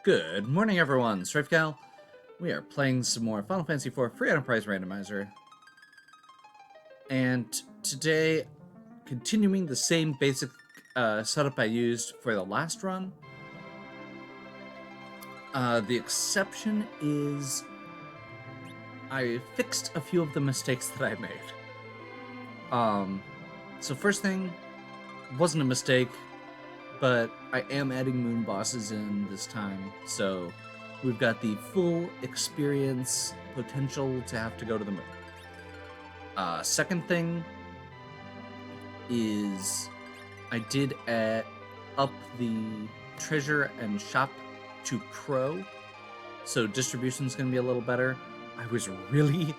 Good morning, everyone. StrifeGal. We are playing some more Final Fantasy IV Free Enterprise Randomizer. And today, continuing the same basic setup I used for the last run. The exception is I fixed a few of the mistakes that I made. So first thing, wasn't a mistake, but I am adding moon bosses in this time, so we've got the full experience potential to have to go to the moon. Second thing is I did up the treasure and shop to pro, so distribution's going to be a little better. I was really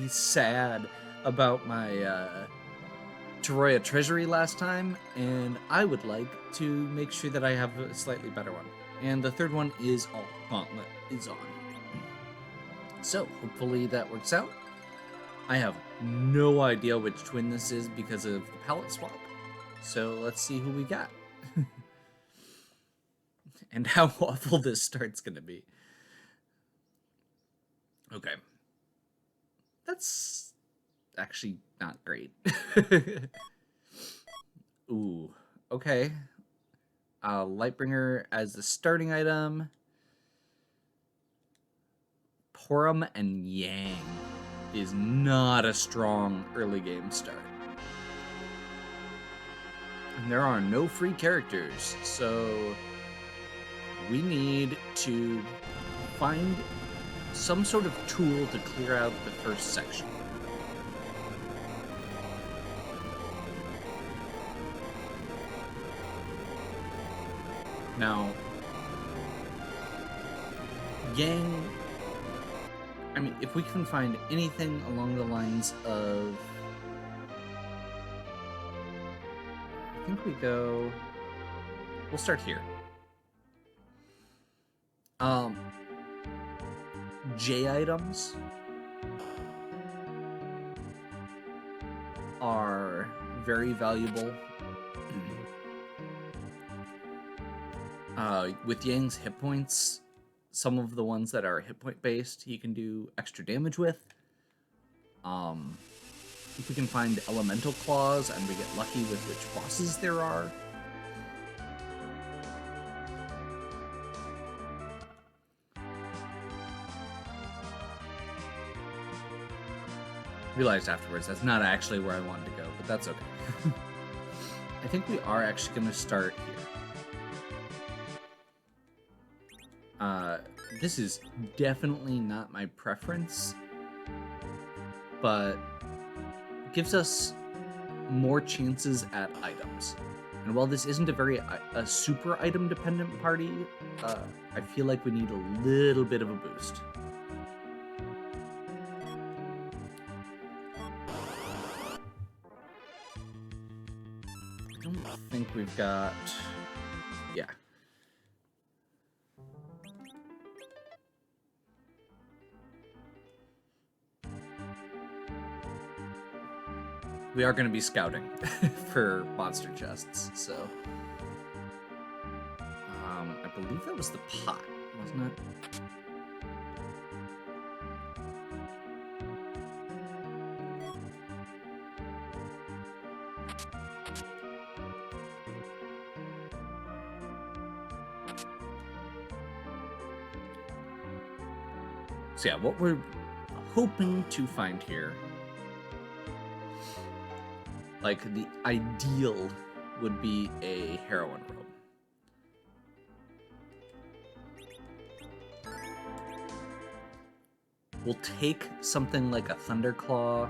sad about my Toroya Treasury last time, and I would like to make sure that I have a slightly better one. And the third one is Gauntlet is on. So, hopefully that works out. I have no idea which twin this is because of the palette swap. So, let's see who we got. And how awful this start's gonna be. Okay. That's actually not great. Ooh, okay. Lightbringer as the starting item. Porum and Yang is not a strong early game start. And there are no free characters, so we need to find some sort of tool to clear out the first section. Now, Yang, I mean, if we can find anything along the lines of, I think we'll start here. J items are very valuable. With Yang's hit points, some of the ones that are hit point based, he can do extra damage with. If we can find elemental claws and we get lucky with which bosses there are. Realized afterwards that's not actually where I wanted to go, but that's okay. I think we are actually going to start here. This is definitely not my preference, but gives us more chances at items. And while this isn't a super item dependent party, I feel like we need a little bit of a boost. I don't think we've got... Yeah. We are going to be scouting for monster chests, so... I believe that was the pot, wasn't it? So yeah, what we're hoping to find here, like the ideal would be a heroine robe. We'll take something like a Thunderclaw,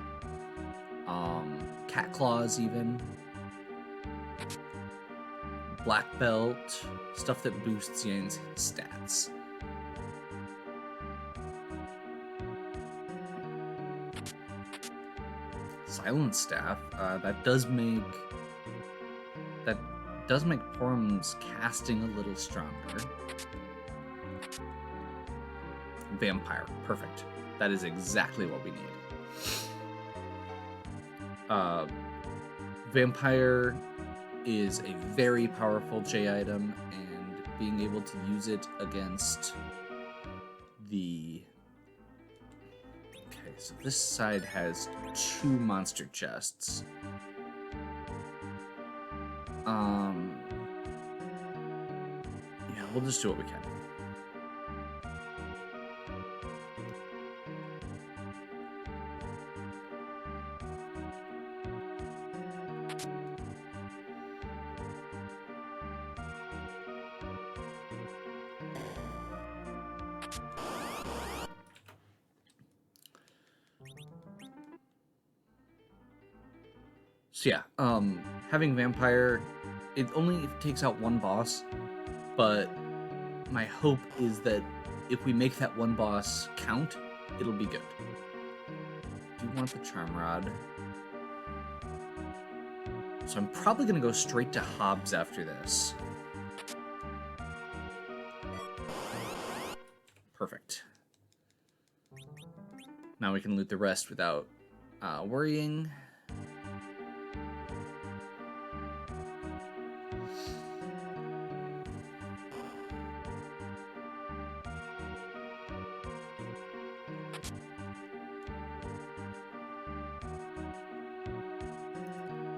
Cat Claws even, Black Belt, stuff that boosts Yang's stats. Silent Staff, that does make Porum's casting a little stronger. Vampire, perfect. That is exactly what we need. Vampire is a very powerful J item, and being able to use it against the... Okay, so this side has 2 monster chests. Yeah, we'll just do what we can. So yeah, having Vampire, it only takes out 1 boss, but my hope is that if we make that 1 boss count, it'll be good. Do you want the Charm Rod? So I'm probably going to go straight to Hobbs after this. Perfect. Now we can loot the rest without worrying.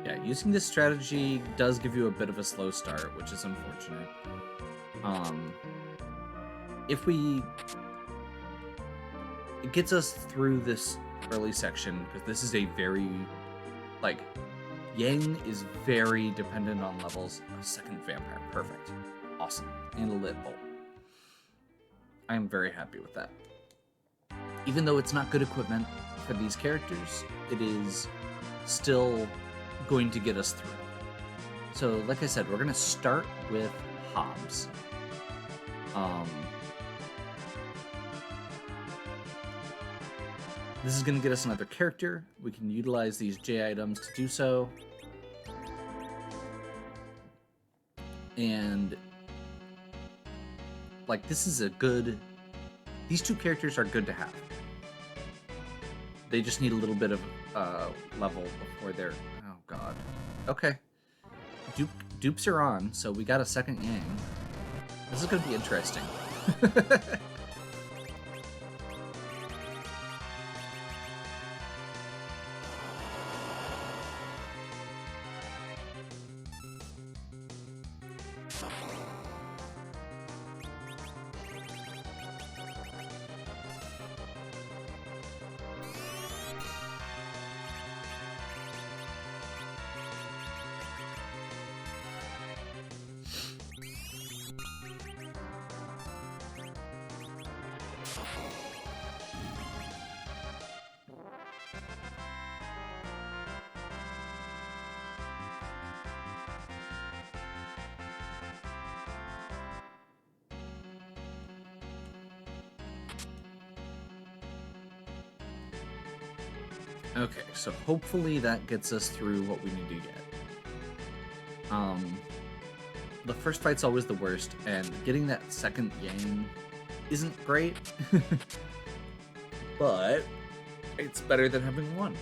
Yeah, using this strategy does give you a bit of a slow start, which is unfortunate. If we... It gets us through this early section, because this is a very... Like, Yang is very dependent on levels. A second Vampire. Perfect. Awesome. And a Lit Bolt. I am very happy with that. Even though it's not good equipment for these characters, it is still going to get us through. So, like I said, we're going to start with Hobbs. This is going to get us another character. We can utilize these J items to do so. And, like, this is a good... These 2 characters are good to have. They just need a little bit of level before they're... Oh, God. Okay. Dupes are on, so we got a second Yang. This is going to be interesting. Okay, so hopefully that gets us through what we need to get. The first fight's always the worst, and getting that second Yang isn't great, but it's better than having 1.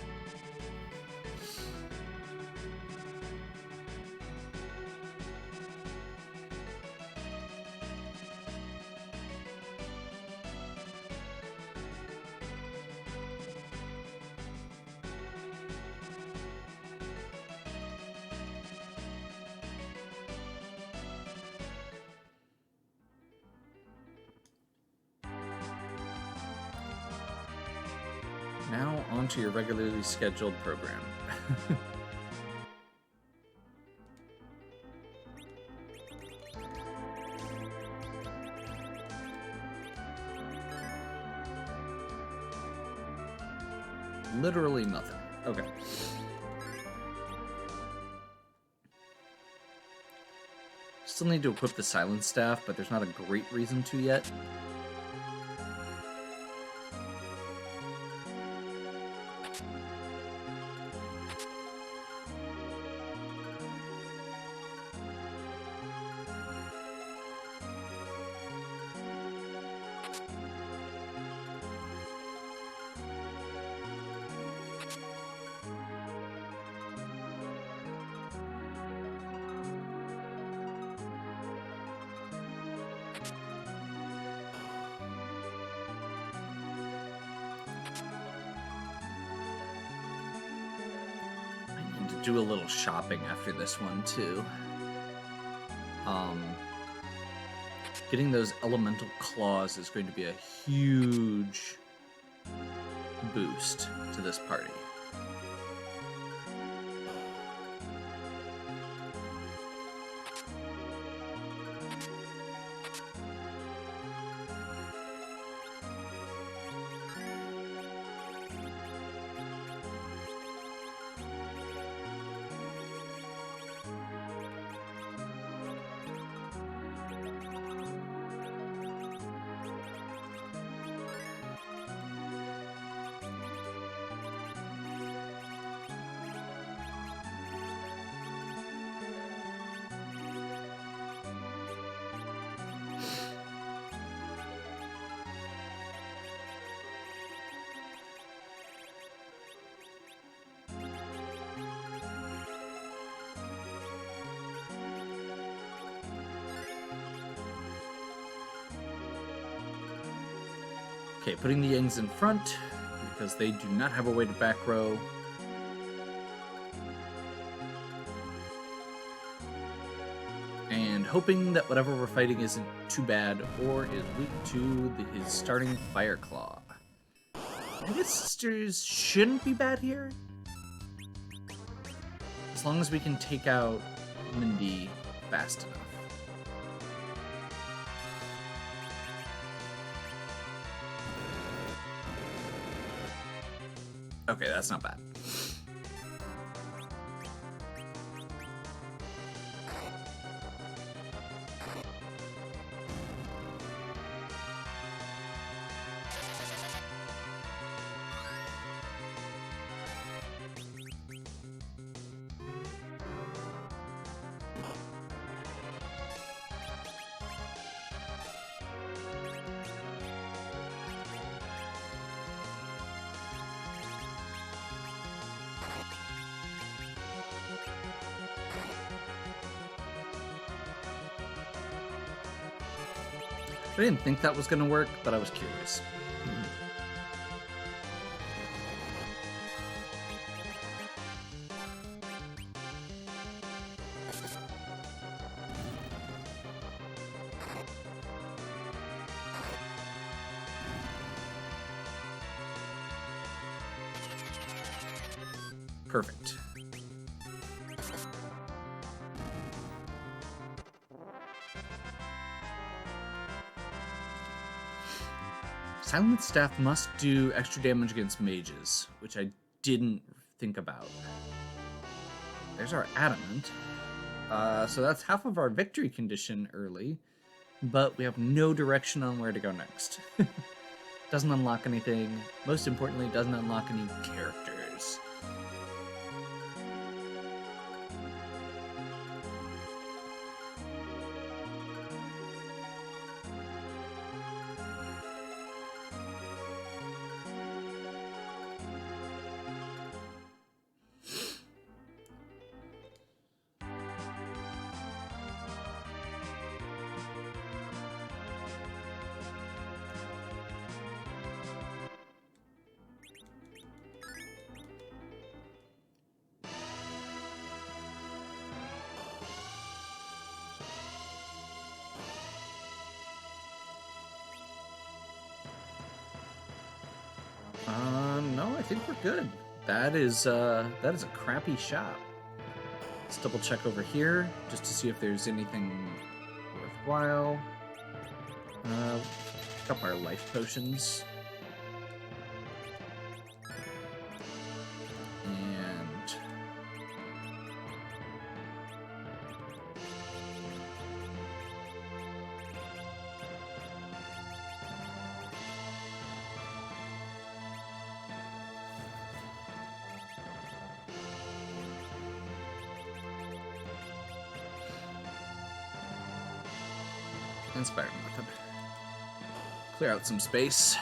Now on to your regularly scheduled program. Literally nothing. Okay. Still need to equip the Silence Staff, but there's not a great reason to yet. do a little shopping after this one too. Getting those elemental claws is going to be a huge boost to this party. Okay, putting the Yangs in front, because they do not have a way to back row. And hoping that whatever we're fighting isn't too bad, or is weak to his starting Fire Claw. His sisters shouldn't be bad here. As long as we can take out Mindy fast enough. Okay, that's not bad. I didn't think that was going to work, but I was curious. Perfect. Silent Staff must do extra damage against mages, which I didn't think about. There's our Adamant. So that's half of our victory condition early, but we have no direction on where to go next. Doesn't unlock anything. Most importantly, doesn't unlock any characters. No, I think we're good. That is a crappy shot. Let's double check over here just to see if there's anything worthwhile. Pick up our life potions. And Inspired Method. Clear out some space.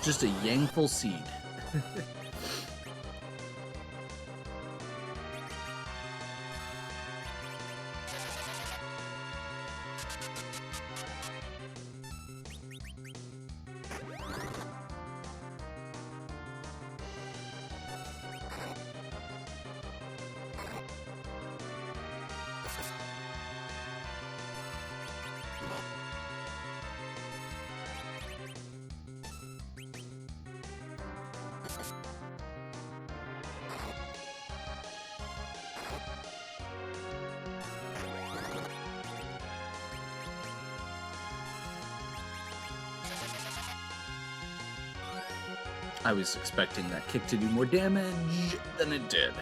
just a Yangful seed. I was expecting that kick to do more damage than it did.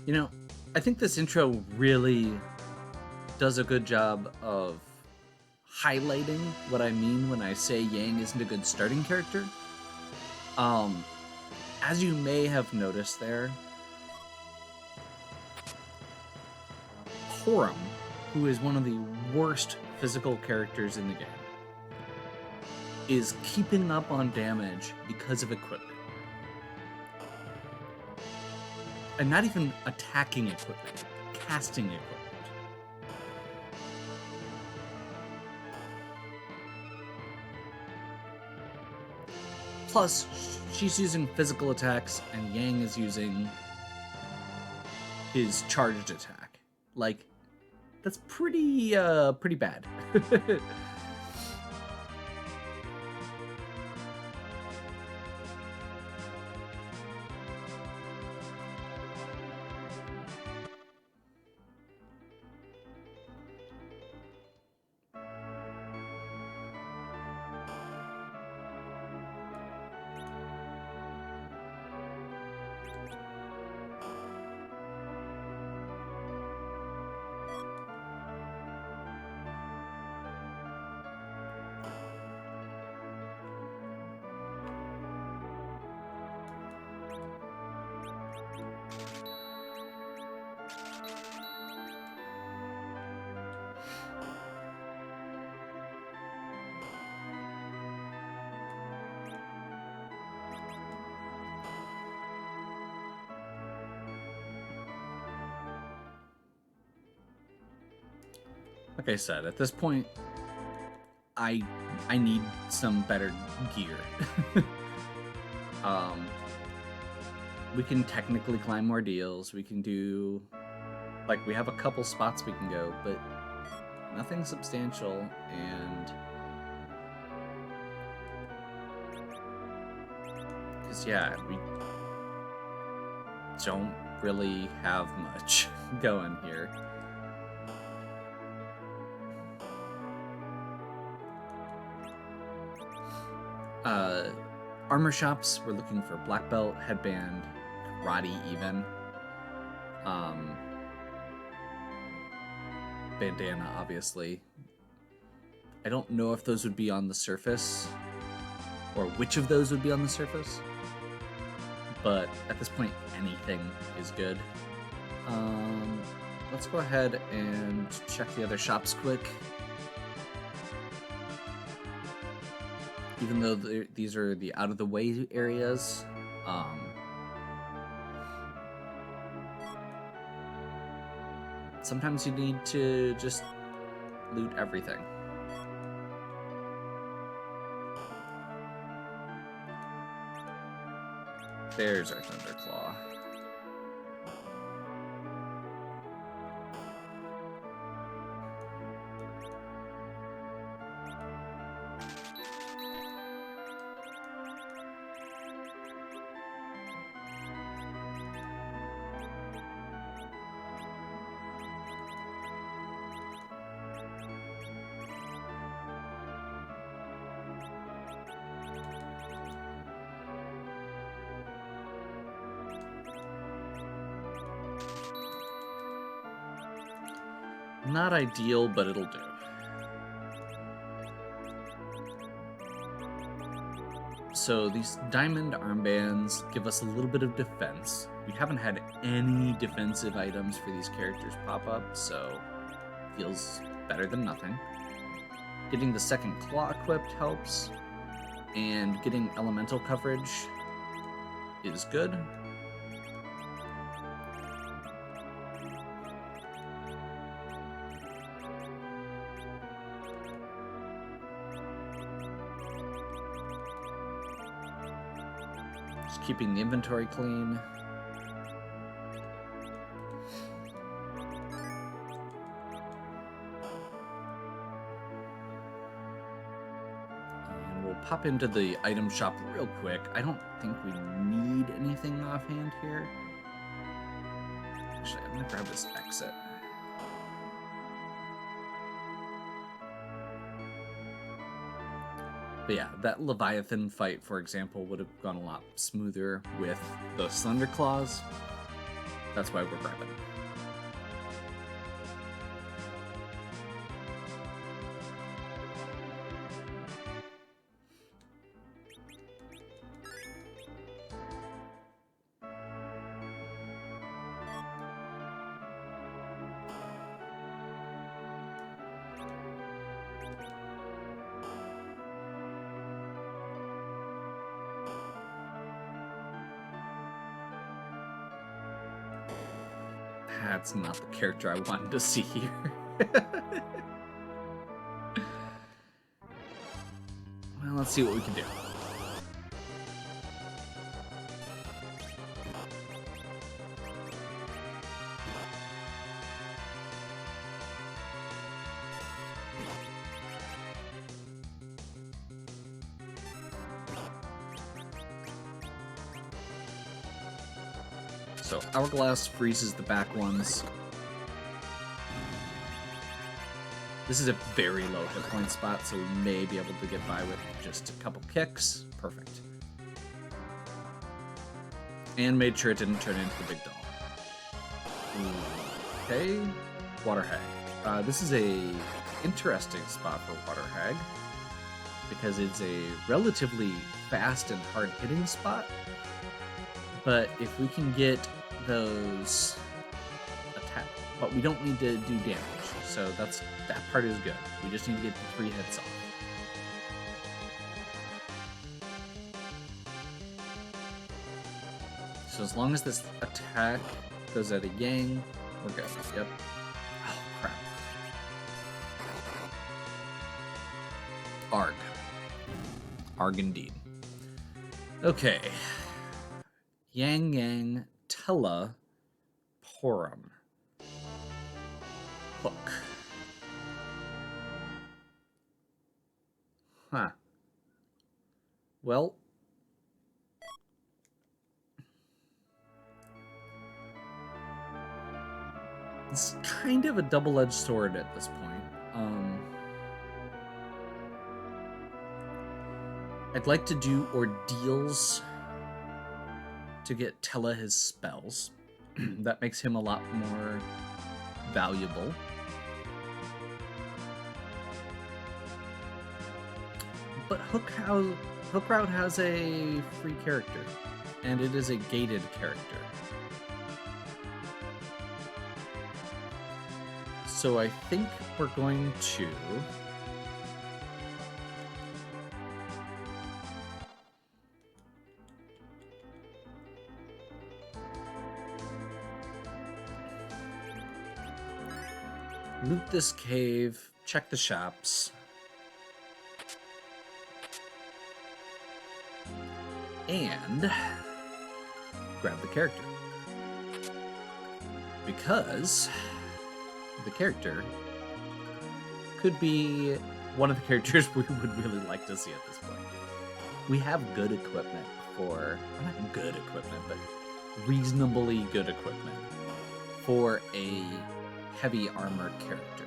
You know, I think this intro really does a good job of highlighting what I mean when I say Yang isn't a good starting character. As you may have noticed there, Horum, who is one of the worst physical characters in the game, is keeping up on damage because of equipment. And not even attacking equipment, casting equipment. Plus, she's using physical attacks, and Yang is using his charged attack. Like, that's pretty bad. Like I said, at this point, I need some better gear. We can technically climb more deals. We can do, like, we have a couple spots we can go, but nothing substantial. And because yeah, we don't really have much going here. Armor shops, we're looking for black belt, headband, karate even. Bandana, obviously. I don't know if those would be on the surface, or which of those would be on the surface. But at this point, anything is good. Let's go ahead and check the other shops quick. Even though these are the out-of-the-way areas, sometimes you need to just loot everything. There's our Thunderclaw. Not ideal, but it'll do. So these diamond armbands give us a little bit of defense. We haven't had any defensive items for these characters pop up, so feels better than nothing. Getting the second claw equipped helps, and getting elemental coverage is good. Just keeping the inventory clean. Pop into the item shop real quick. I don't think we need anything offhand here. Actually, I'm gonna grab this exit. But yeah, that Leviathan fight, for example, would have gone a lot smoother with those Thunder Claws. That's why we're grabbing. That's not the character I wanted to see here. Well, let's see what we can do. So Hourglass freezes the back ones. This is a very low hit point spot, so we may be able to get by with just a couple kicks. Perfect. And made sure it didn't turn into the big doll. Okay, Water Hag. This is a interesting spot for Water Hag because it's a relatively fast and hard-hitting spot. But if we can get those attack, but we don't need to do damage, so that part is good. We just need to get the 3 hits off. So as long as this attack goes at a Yang, we're good. Yep. Oh crap. Arg. Arg indeed. Okay. Yang Yang Tella Porum. Hook. Huh. Well. It's kind of a double-edged sword at this point. I'd like to do ordeals to get Tella his spells. That makes him a lot more valuable. But Hook Route has a free character, and it is a gated character. So I think we're going to loot this cave, check the shops, and grab the character. Because the character could be one of the characters we would really like to see at this point. We have good equipment for, well, not good equipment, but reasonably good equipment for a heavy armor character.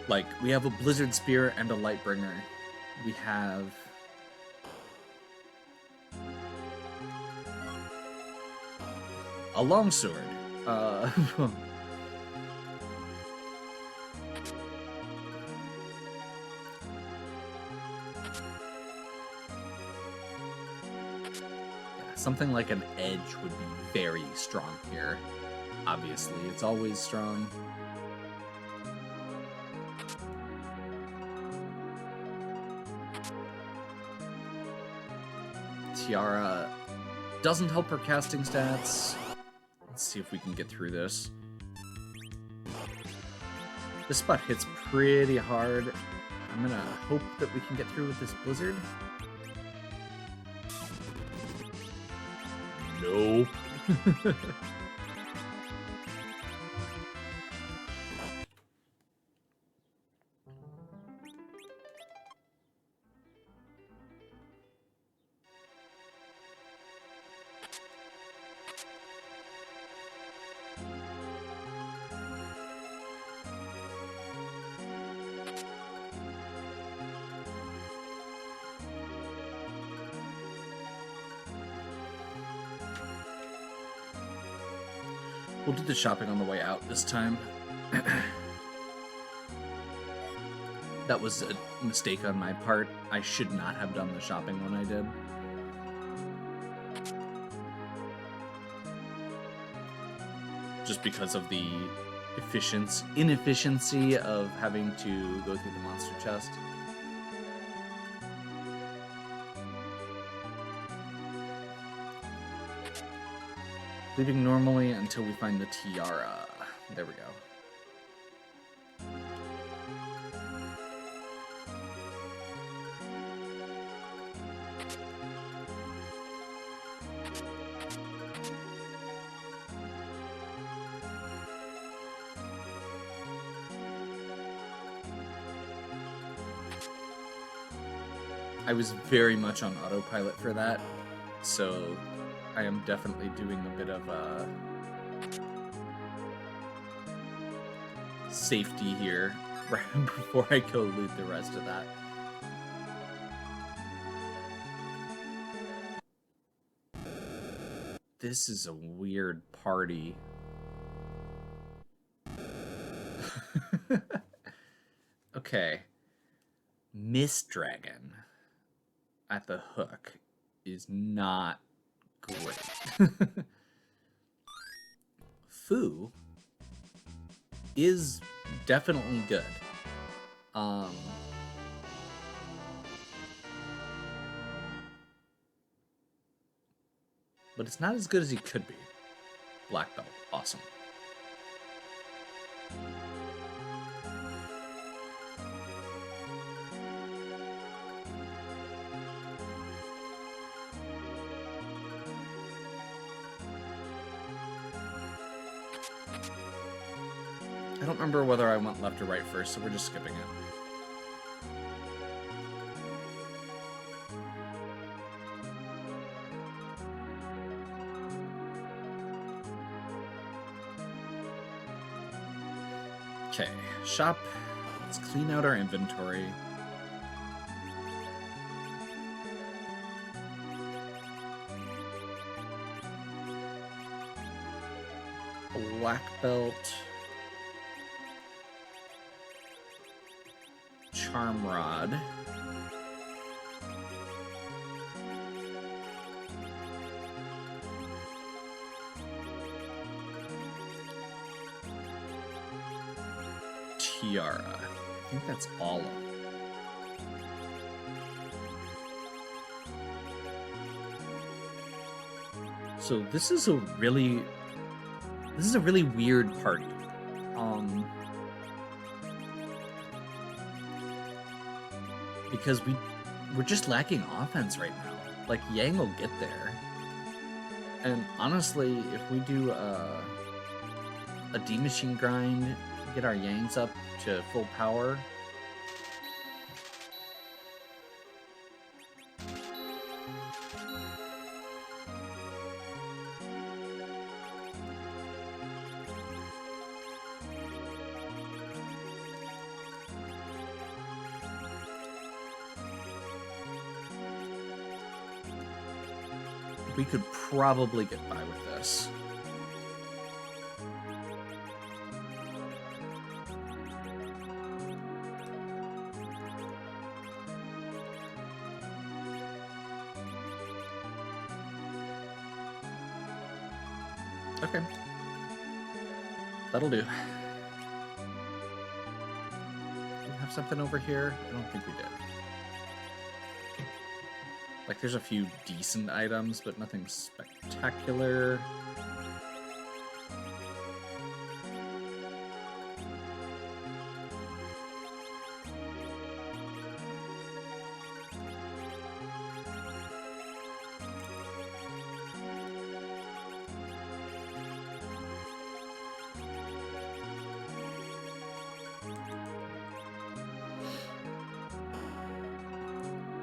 Like, we have a Blizzard Spear and a Lightbringer. We have... a Longsword. Something like an Edge would be very strong here. Obviously, it's always strong. Tiara doesn't help her casting stats. Let's see if we can get through this. This spot hits pretty hard. I'm gonna hope that we can get through with this Blizzard. Nope. We'll do the shopping on the way out this time. That was a mistake on my part. I should not have done the shopping when I did. Just because of the inefficiency of having to go through the monster chest. Leaving normally until we find the tiara. There we go. I was very much on autopilot for that, so I am definitely doing a bit of safety here right before I go loot the rest of that. This is a weird party. Okay. Mist Dragon at the hook is not great. Fu is definitely good. But it's not as good as he could be. Black belt, awesome. I don't remember whether I went left or right first, so we're just skipping it. Okay, shop. Let's clean out our inventory. Black belt. Charm rod. Tiara. I think that's all of them. So this is a really weird party. Because we're just lacking offense right now. Like, Yang will get there. And honestly, if we do a D-Machine grind, get our Yangs up to full power. We could probably get by with this. Okay. That'll do. Do we have something over here? I don't think we did. Like, there's a few decent items, but nothing spectacular.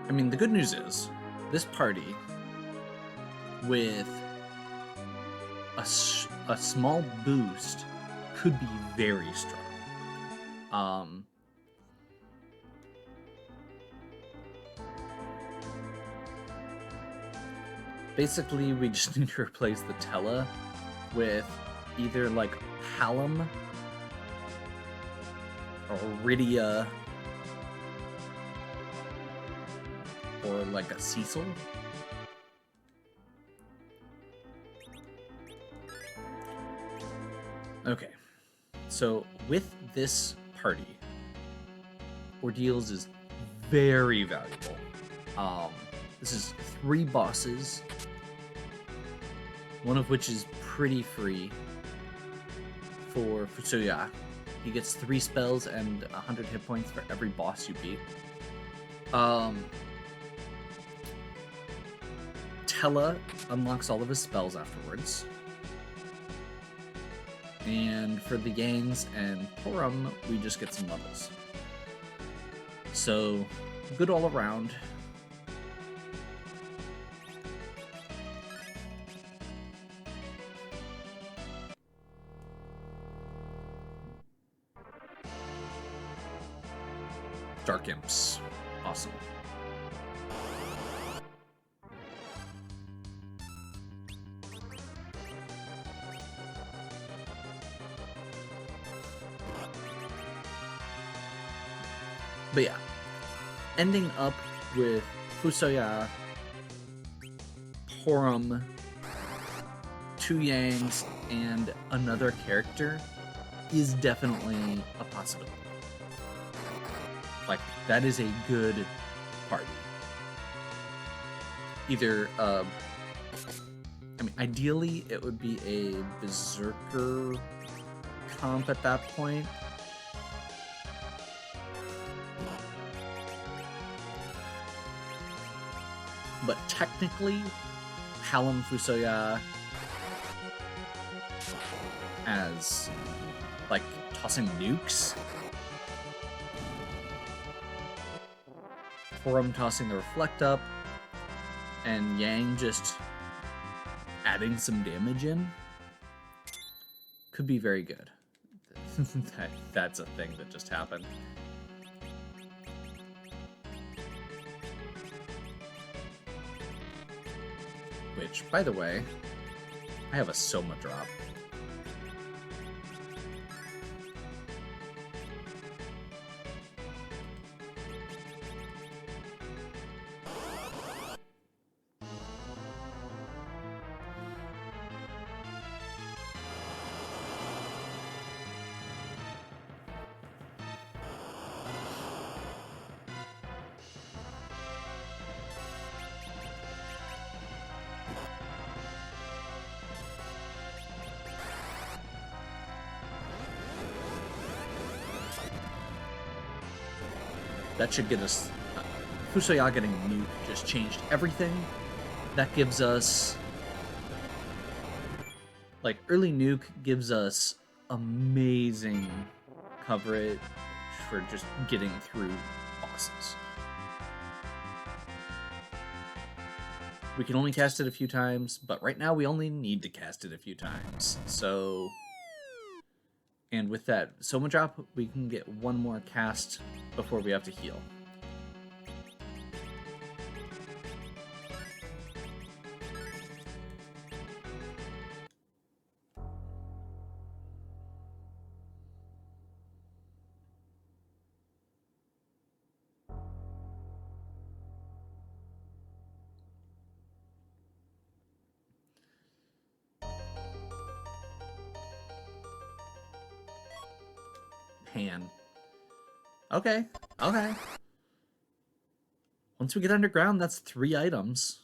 I mean, the good news is, this party, with a small boost, could be very strong. Basically, we just need to replace the Tella with either, like, Hallam, or Rydia, or like a Cecil. Okay, so with this party, Ordeals is very valuable. This is 3 bosses, one of which is pretty free for Fusoya. He gets 3 spells and 100 hit points for every boss you beat. Tella unlocks all of his spells afterwards. And for the Yangs and Porum, we just get some levels. So, good all around. Dark Imps. Awesome. But yeah, ending up with Fusoya, Porum, 2 Yangs, and another character is definitely a possibility. Like, that is a good party. Either, I mean, ideally it would be a Berserker comp at that point. But technically, Hallam Fusoya as, like, tossing nukes. Porum tossing the Reflect up, and Yang just adding some damage in. Could be very good. That's a thing that just happened. Which, by the way, I have a Soma drop. That should get us... Fusoya getting nuke just changed everything. That gives us... Like, early nuke gives us amazing coverage for just getting through bosses. We can only cast it a few times, but right now we only need to cast it a few times. So... And with that Soma drop, we can get one more cast before we have to heal. pan. Okay, okay. Once we get underground, that's 3 items.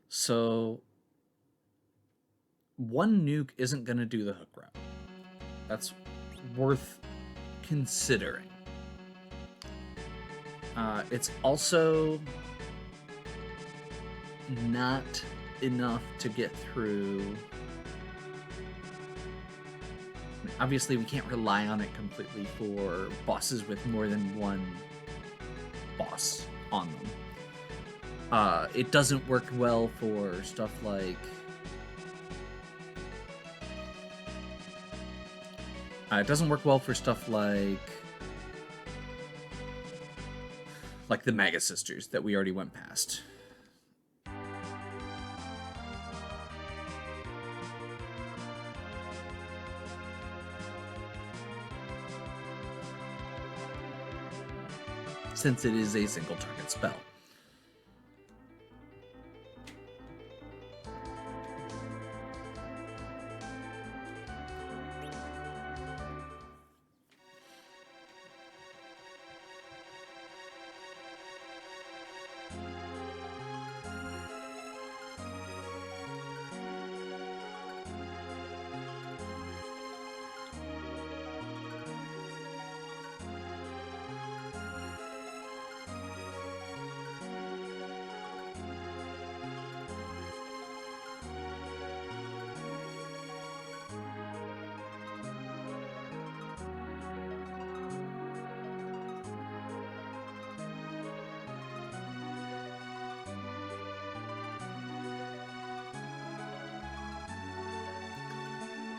So, 1 nuke isn't going to do the hook route. That's worth considering. It's also not enough to get through. Obviously, we can't rely on it completely for bosses with more than 1 boss on them. It doesn't work well for stuff like it doesn't work well for stuff like the Maga Sisters that we already went past. Since it is a single target spell.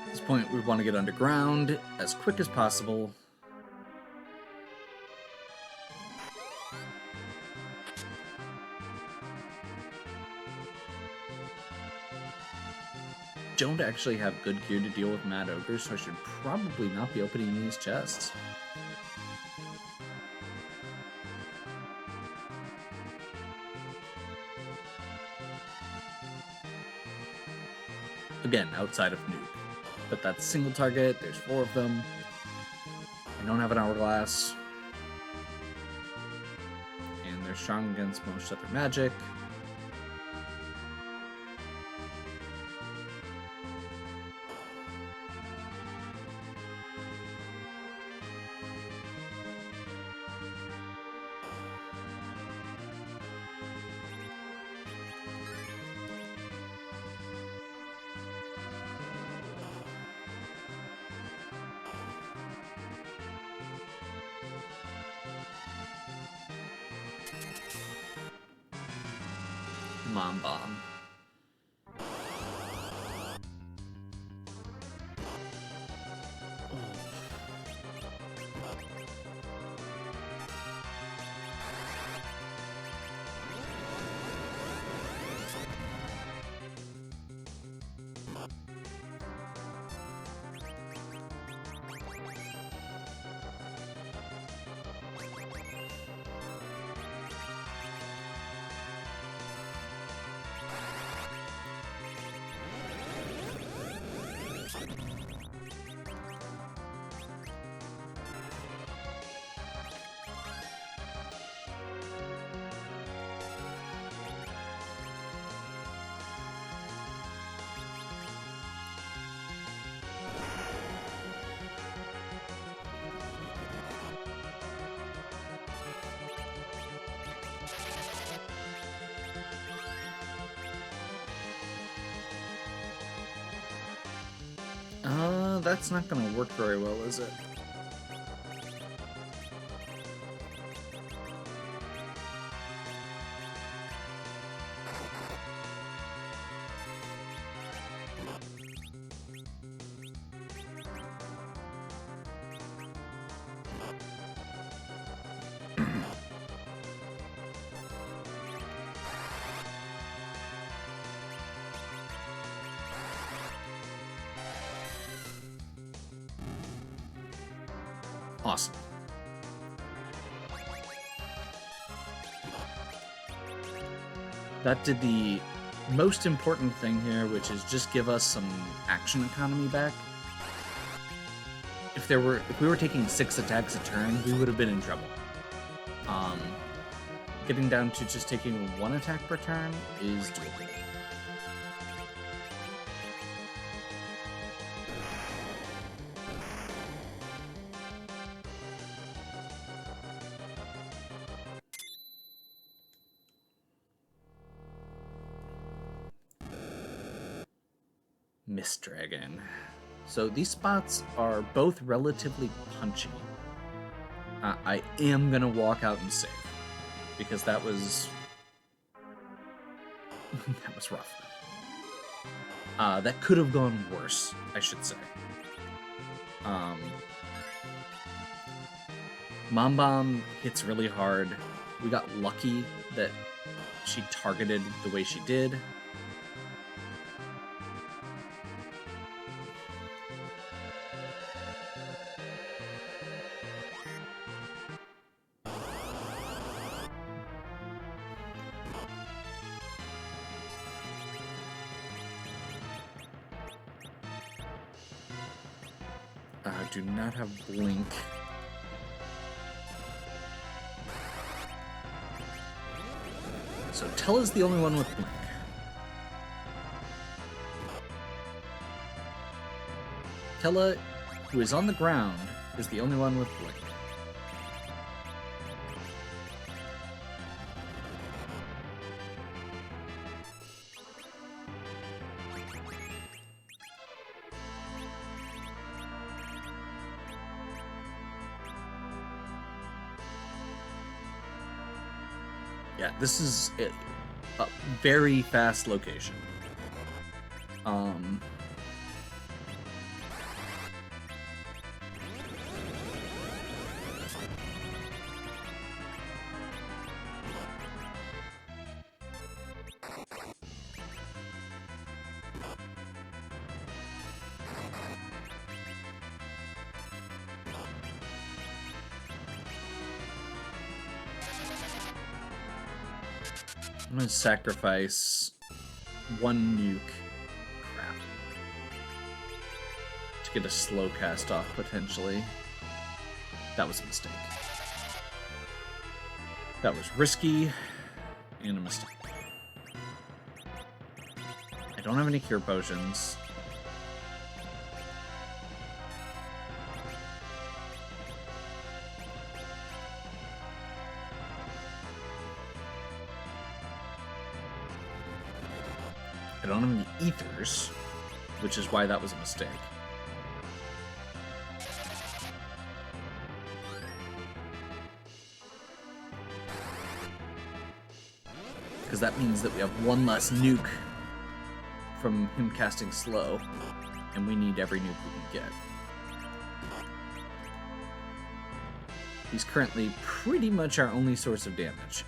At this point, we want to get underground as quick as possible. Don't actually have good gear to deal with Mad Ogres, so I should probably not be opening these chests. Again, outside of nuke. But that's single target, there's 4 of them. I don't have an hourglass. And they're strong against most other magic. Mom bomb. That's not gonna work very well, is it? Awesome. That did the most important thing here, which is just give us some action economy back. If we were taking 6 attacks a turn, we would have been in trouble. Getting down to just taking 1 attack per turn is doable. Mist Dragon. So these spots are both relatively punchy. I am gonna walk out and save, because that was that was rough. That could have gone worse, I should say. Mom Bomb hits really hard. We got lucky that she targeted the way she did. Do not have Blink. So Tella's the only one with Blink. Tella, who is on the ground, is the only one with Blink. Yeah, this is a very fast location. I'm gonna sacrifice 1 nuke. Crap. To get a slow cast off, potentially. That was a mistake. That was risky, and a mistake. I don't have any cure potions. I don't have any ethers, which is why that was a mistake. Because that means that we have 1 less nuke from him casting slow, and we need every nuke we can get. He's currently pretty much our only source of damage.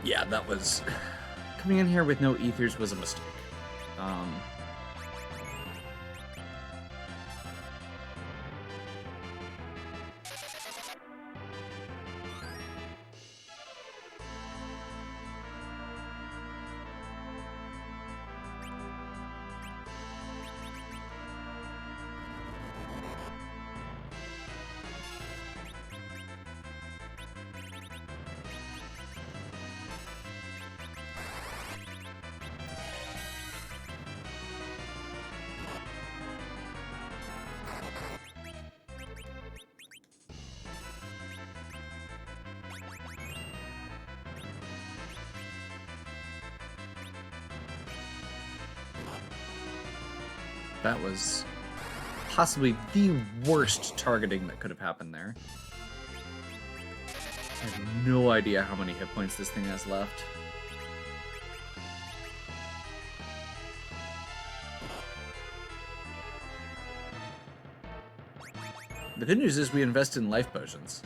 Yeah, that was... Coming in here with no ethers was a mistake. That was possibly the worst targeting that could have happened there. I have no idea how many hit points this thing has left. The good news is we invest in life potions.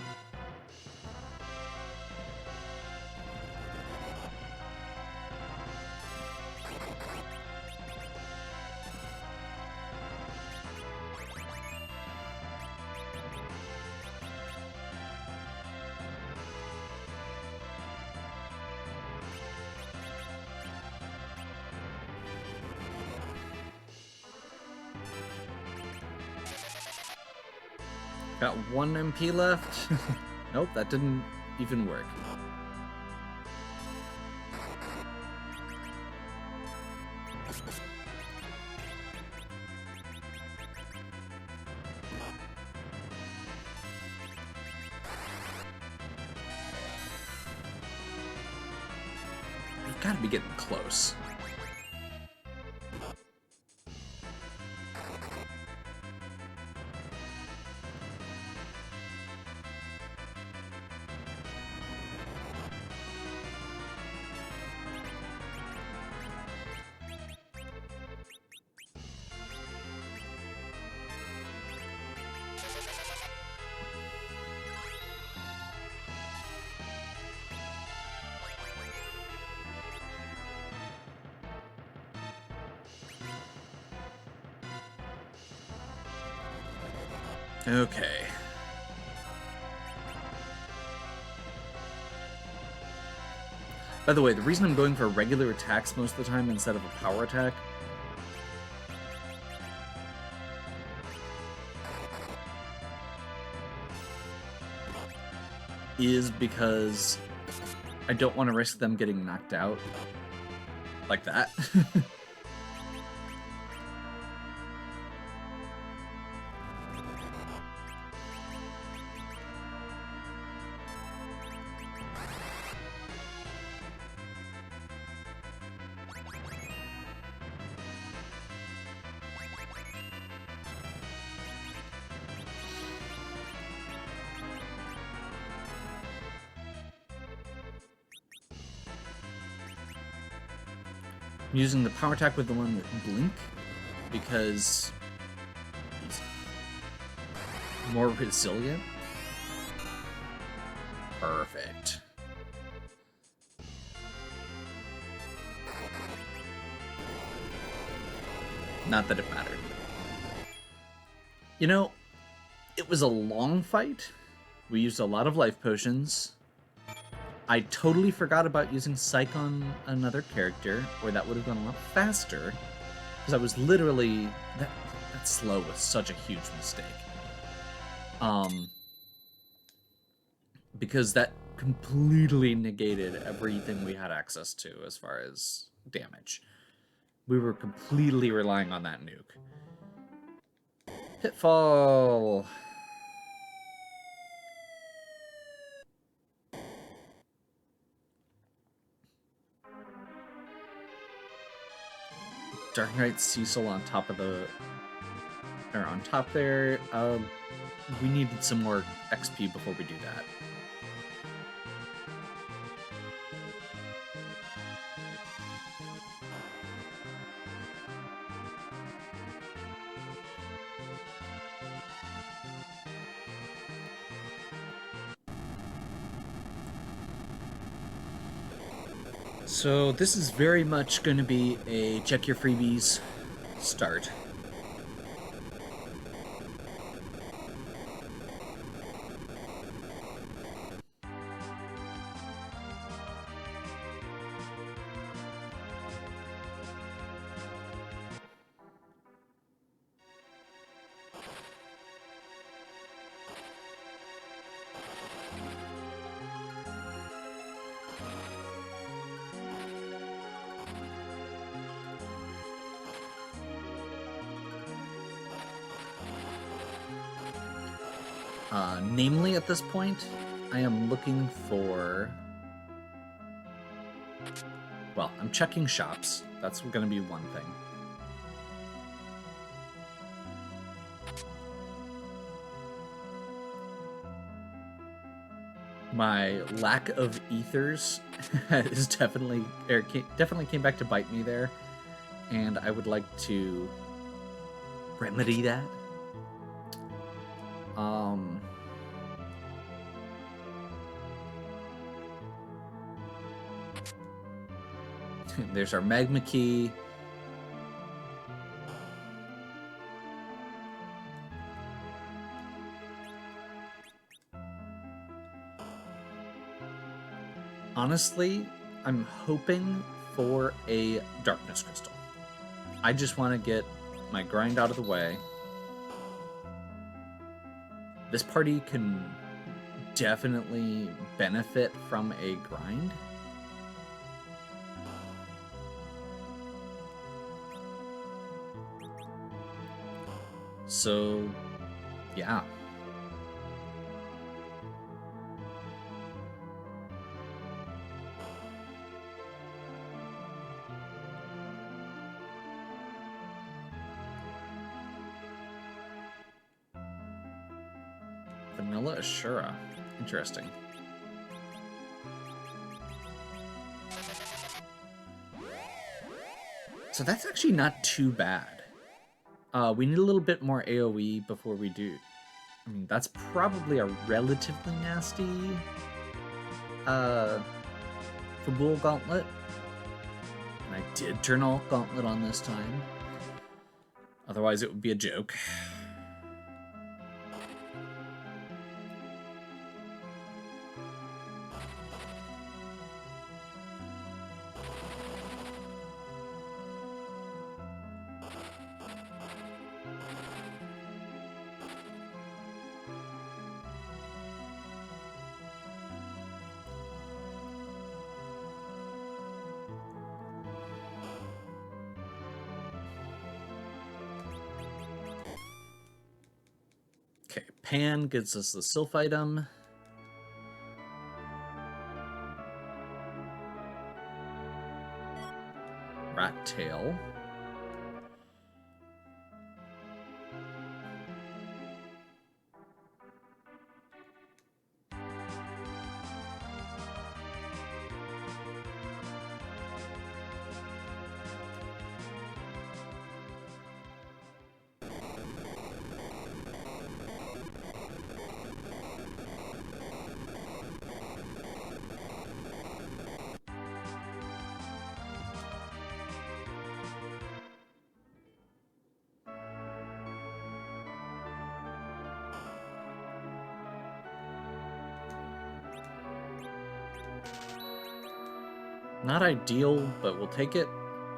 Got 1 MP left. Nope, that didn't even work. We've got to be getting close. Okay. By the way, the reason I'm going for regular attacks most of the time instead of a power attack is because I don't want to risk them getting knocked out like that. I'm using the power attack with the one with Blink because he's more resilient. Perfect. Not that it mattered. You know, it was a long fight. We used a lot of life potions. I totally forgot about using Psych on another character, or that would have gone a lot faster. Because I was literally... That slow was such a huge mistake. Because that completely negated everything we had access to as far as damage. We were completely relying on that nuke. Pitfall! Dark Knight Cecil on top of the... Or on top there. We needed some more XP before we do that. So this is very much going to be a check your freebies start. Namely, at this point, I am looking for... Well, I'm checking shops. That's going to be one thing. My lack of ethers is definitely came back to bite me there, and I would like to remedy that. There's our magma key. Honestly, I'm hoping for a darkness crystal. I just want to get my grind out of the way. This party can definitely benefit from a grind. So, yeah. Vanilla Ashura. Interesting. So that's actually not too bad. We need a little bit more AoE before we do. I mean, that's probably a relatively nasty Fabul Gauntlet. And I did turn all Gauntlet on this time. Otherwise, it would be a joke. Okay, Pan gives us the Sylph item. Rat Tail. Not ideal, but we'll take it.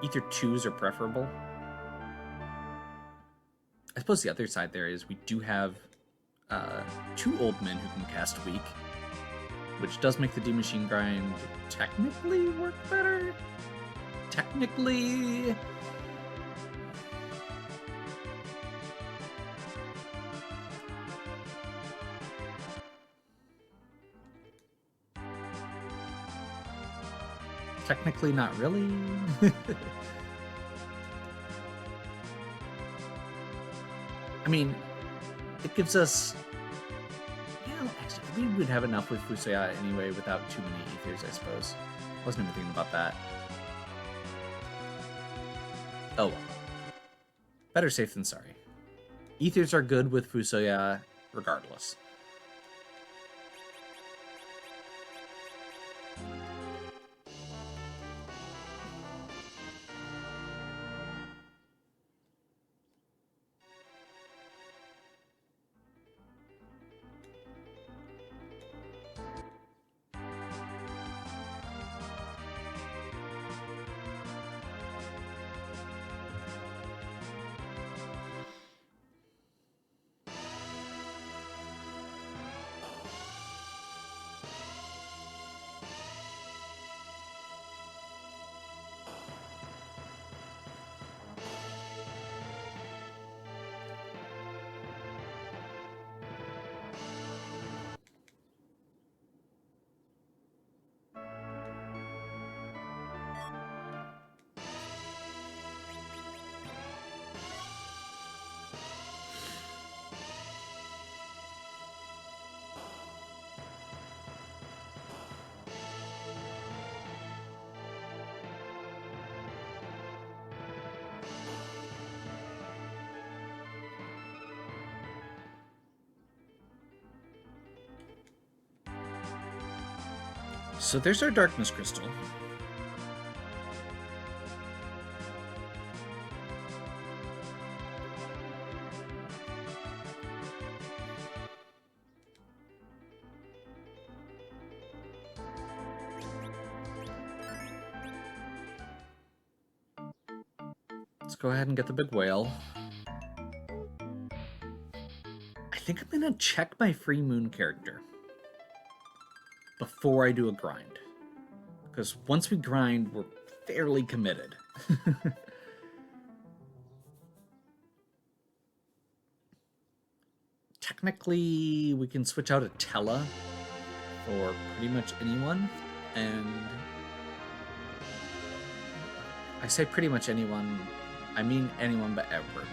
Ether 2s are preferable. I suppose the other side there is we do have 2 old men who can cast Weak, which does make the D-Machine grind technically work better. Technically. Technically, not really. I mean, it gives us... Yeah, actually, we would have enough with Fusoya anyway without too many ethers, I suppose. Wasn't even thinking about that. Oh well. Better safe than sorry. Ethers are good with Fusoya regardless. So there's our darkness crystal. Let's go ahead and get the big whale. I think I'm gonna check my free moon character before I do a grind. Because once we grind, we're fairly committed. Technically, we can switch out a Tella for pretty much anyone, and I say pretty much anyone, I mean anyone but Edward.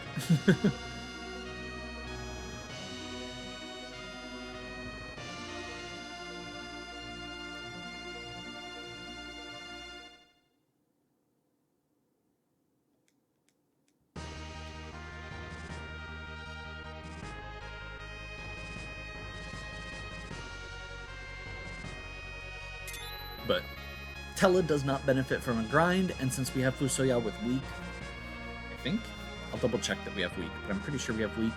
But Tella does not benefit from a grind, and since we have Fusoya with weak, I think I'll double check that we have weak, but I'm pretty sure we have weak.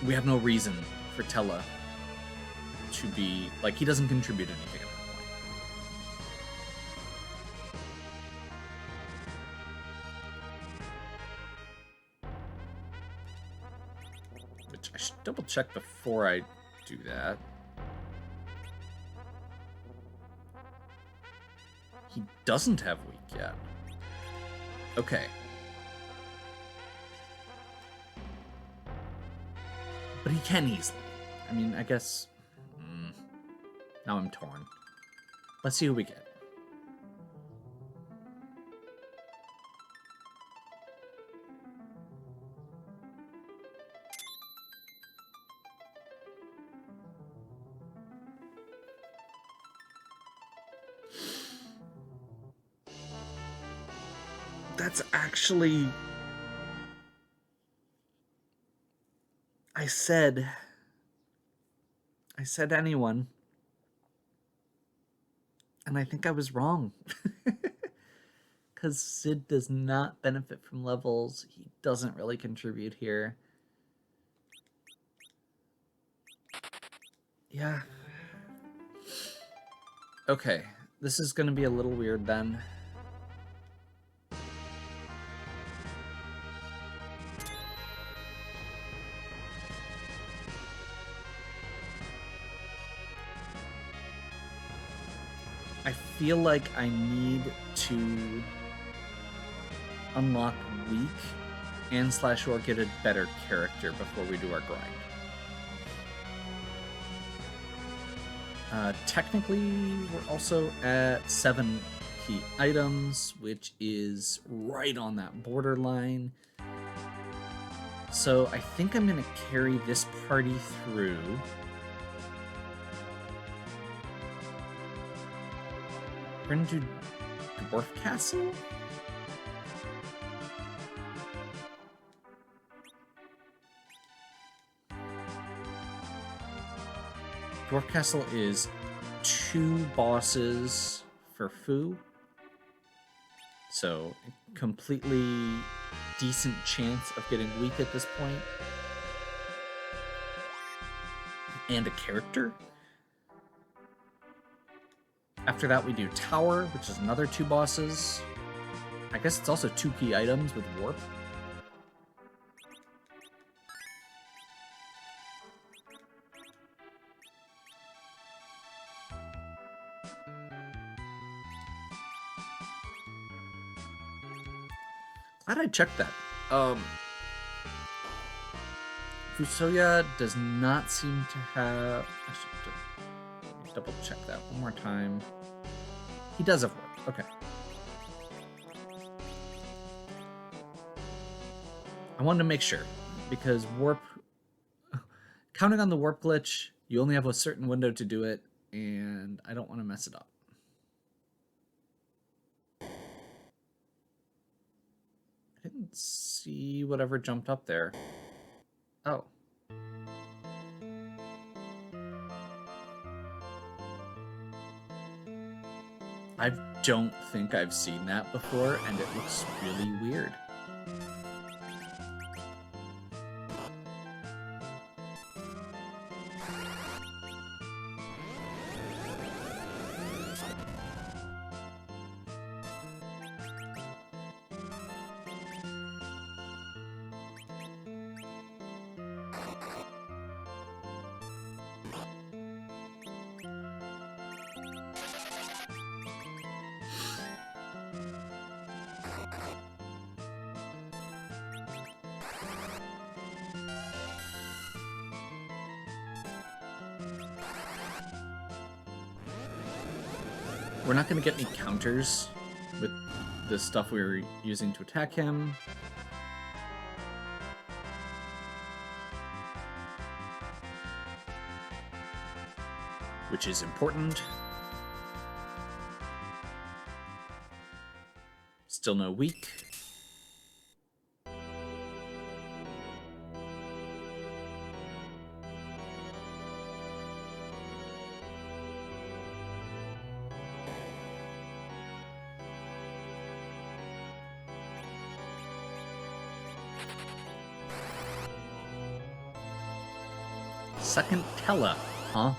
We have no reason for Tella to be like, he doesn't contribute anything at that point. Which I should double check before I do that. He doesn't have weak yet. Okay. But he can easily. I mean, I guess... now I'm torn. Let's see who we get. That's actually... I said anyone. And I think I was wrong. Because Sid does not benefit from levels. He doesn't really contribute here. Yeah. Okay. This is going to be a little weird then. I feel like I need to unlock weak and / or get a better character before we do our grind. Technically, we're also at 7 key items, which is right on that borderline. So I think I'm going to carry this party through. We're going to do Dwarf Castle? Dwarf Castle is 2 bosses for Fu. So, a completely decent chance of getting weak at this point. And a character. After that, we do Tower, which is another 2 bosses. I guess it's also 2 key items with Warp. Glad I checked that. Fusoya does not seem to have... I should double check that one more time. He does have Warp. Okay. I wanted to make sure, because Warp... Counting on the Warp glitch, you only have a certain window to do it, and I don't want to mess it up. I didn't see whatever jumped up there. Oh. I don't think I've seen that before, and it looks really weird. We're not going to get any counters with the stuff we were using to attack him. Which is important. Still no weak. Second Tella, huh?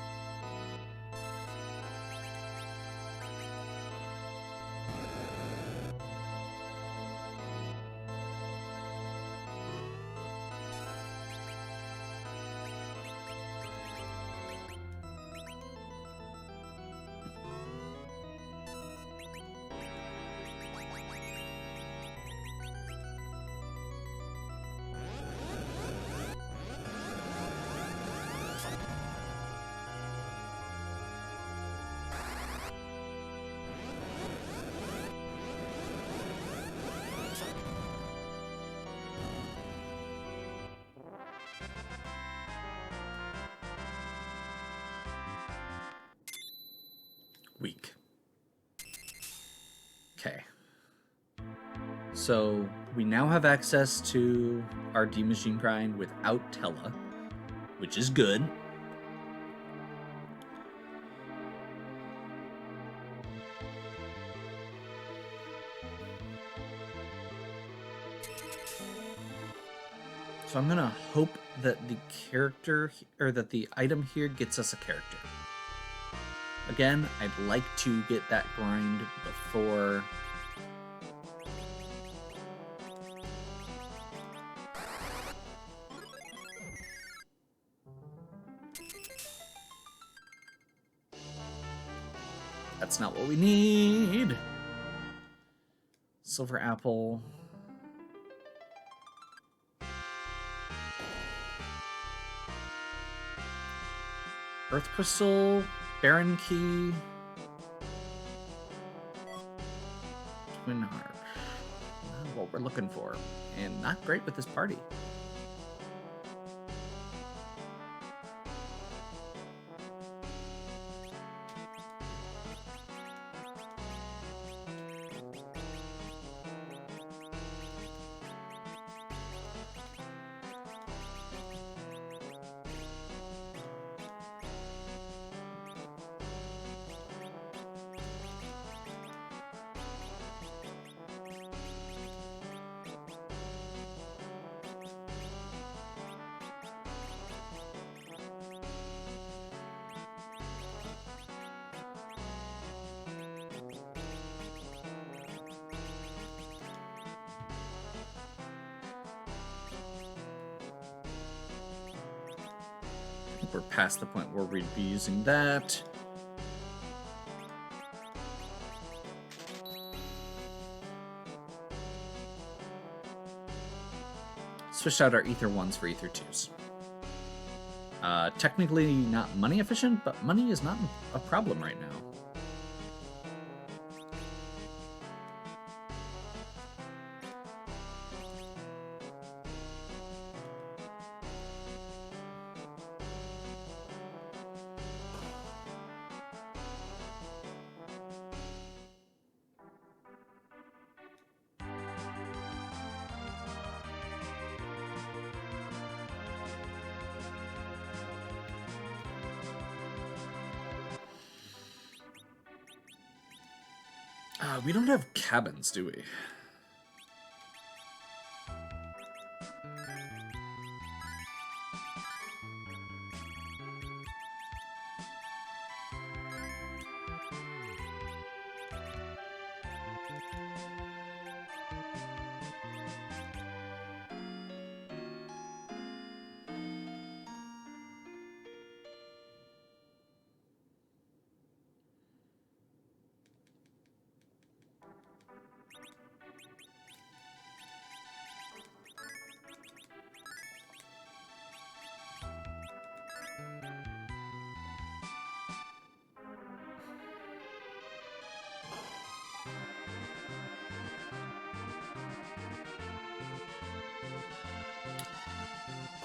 Weak. Okay. So we now have access to our D Machine grind without Tella, which is good. So I'm gonna hope that the character or that the item here gets us a character. Again, I'd like to get that grind before that's not what we need. Silver apple. Earth crystal, Baron key, twin heart. Not what we're looking for, and not great with this party. We're past the point where we'd be using that. Switched out our Ether 1s for Ether 2s. Technically not money efficient, but money is not a problem right now. We don't have cabins, do we?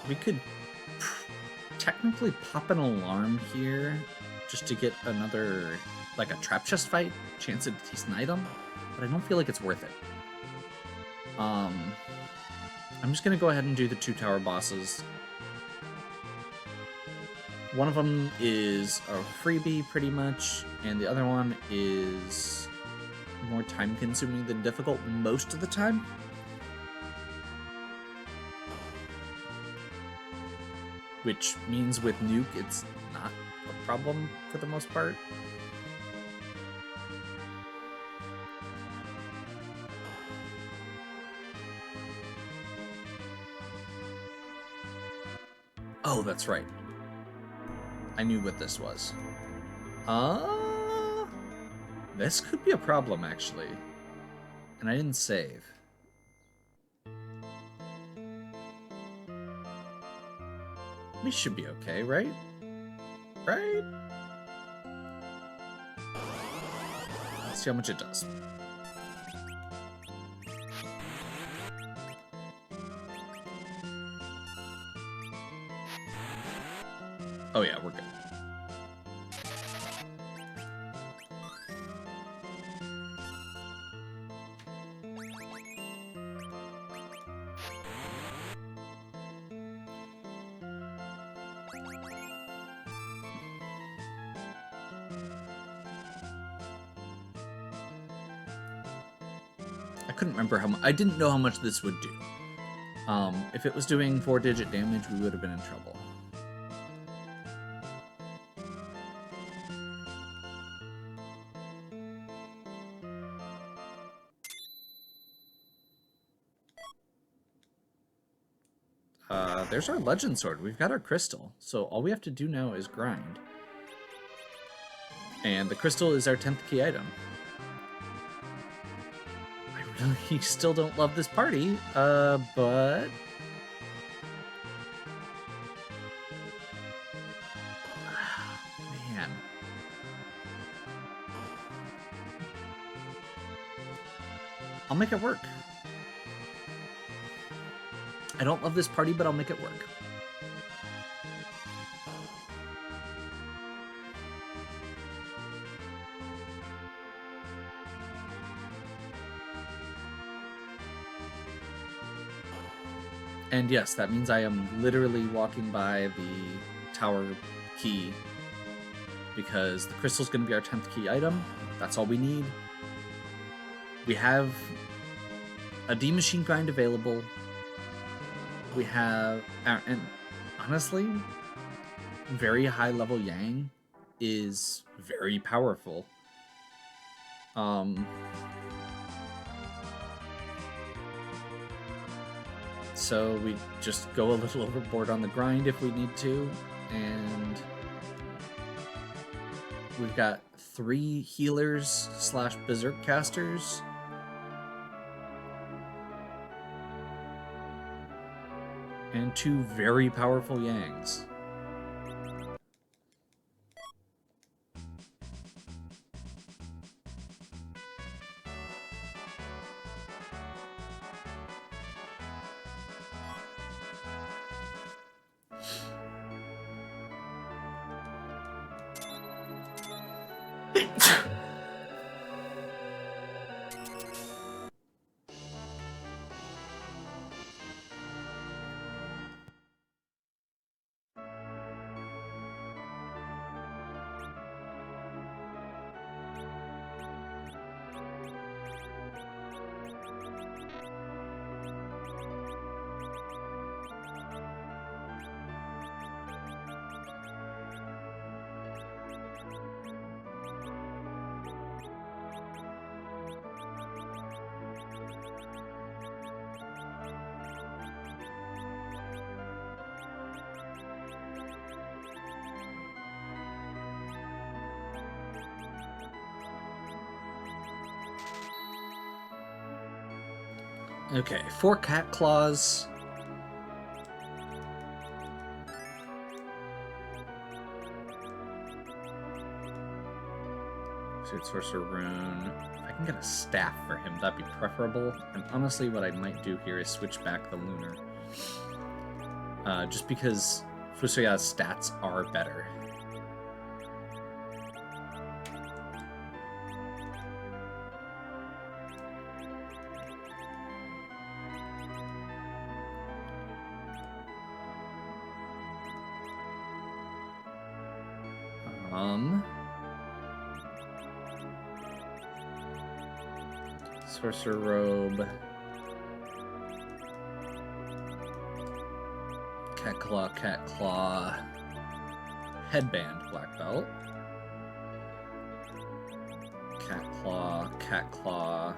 We could technically pop an alarm here just to get another, like a trap chest fight, chance at a decent item, but I don't feel like it's worth it. I'm just gonna go ahead and do the 2 tower bosses. One of them is a freebie, pretty much, and the other one is more time-consuming than difficult most of the time. Which means with Nuke, it's not a problem for the most part. Oh, that's right. I knew what this was. This could be a problem, actually. And I didn't save. We should be okay, right? Right? Let's see how much it does. Oh yeah, we're good. I couldn't remember how much. I didn't know how much this would do. If it was doing 4-digit damage, we would have been in trouble. There's our legend sword. We've got our crystal. So all we have to do now is grind. And the crystal is our 10th key item. I really still don't love this party, but... Man. I'll make it work. I don't love this party, but I'll make it work. And yes, that means I am literally walking by the tower key because the crystal's going to be our 10th key item. That's all we need. We have a D machine grind available. We have, and honestly, very high level Yang is very powerful. So we just go a little overboard on the grind if we need to, and we've got 3 healers / berserk casters. And 2 very powerful Yangs. Okay, 4 cat claws. Suit Sorcerer Rune. If I can get a staff for him, that'd be preferable. And honestly, what I might do here is switch back the Lunar. Just because Fusoya's stats are better. Sorcerer Robe. Cat Claw. Headband, Black Belt. Cat Claw.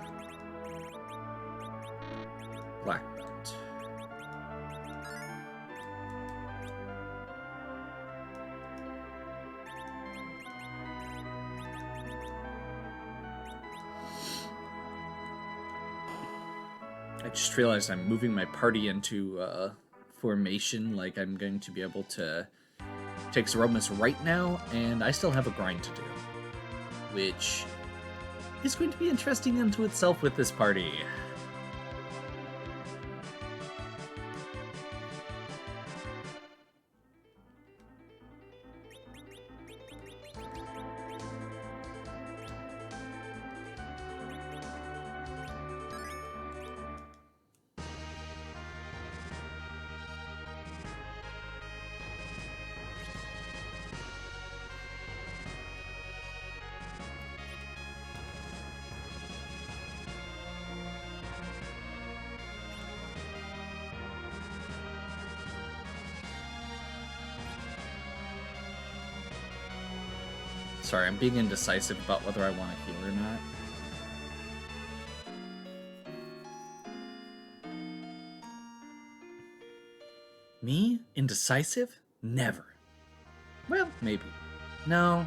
Black Belt. I just realized I'm moving my party into formation, like I'm going to be able to take Zeromus right now, and I still have a grind to do, which is going to be interesting unto itself with this party. Sorry, I'm being indecisive about whether I want to heal or not. Me? Indecisive? Never. Well, maybe. No.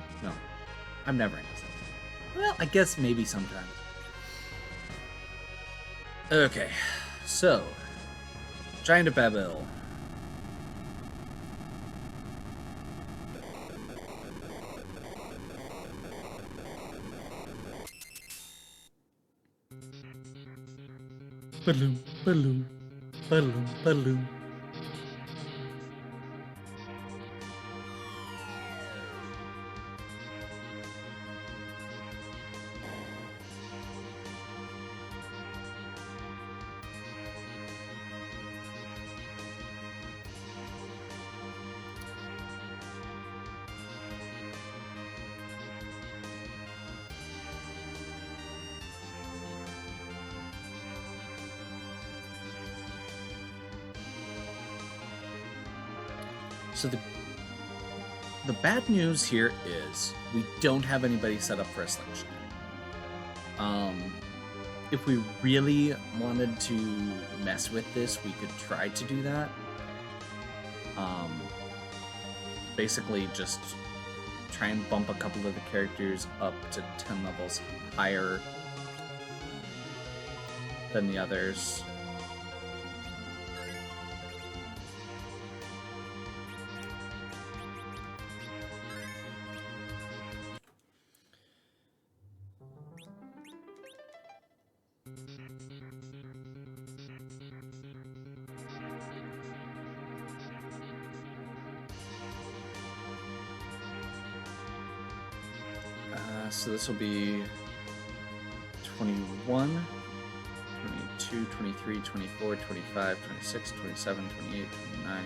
I'm never indecisive. Well, I guess maybe sometimes. Okay, so Giant of Babel. Balloon, balloon, balloon, balloon. So the bad news here is we don't have anybody set up for a slingshot. If we really wanted to mess with this, we could try to do that. Basically just try and bump a couple of the characters up to 10 levels higher than the others. So this will be 21, 22, 23, 24, 25, 26, 27, 28, 29,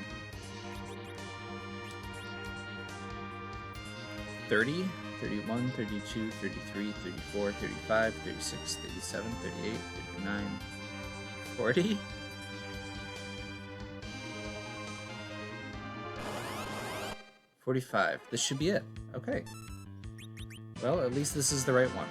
30, 31, 32, 33, 34, 35, 36, 37, 38, 39, 40. $45. This should be it. Okay. Well, at least this is the right one.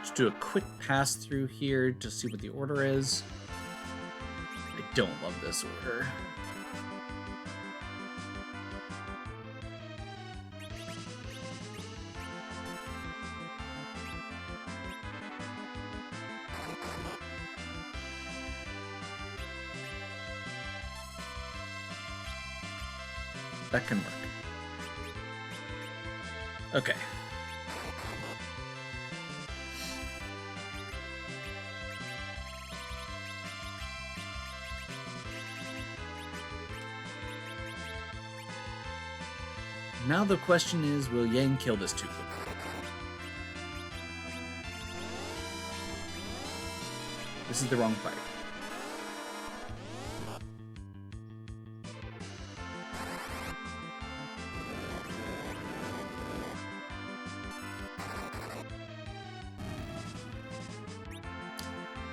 Just do a quick pass through here to see what the order is. I don't love this order. That can work. Okay. Now the question is, will Yang kill this too quickly? This is the wrong fight.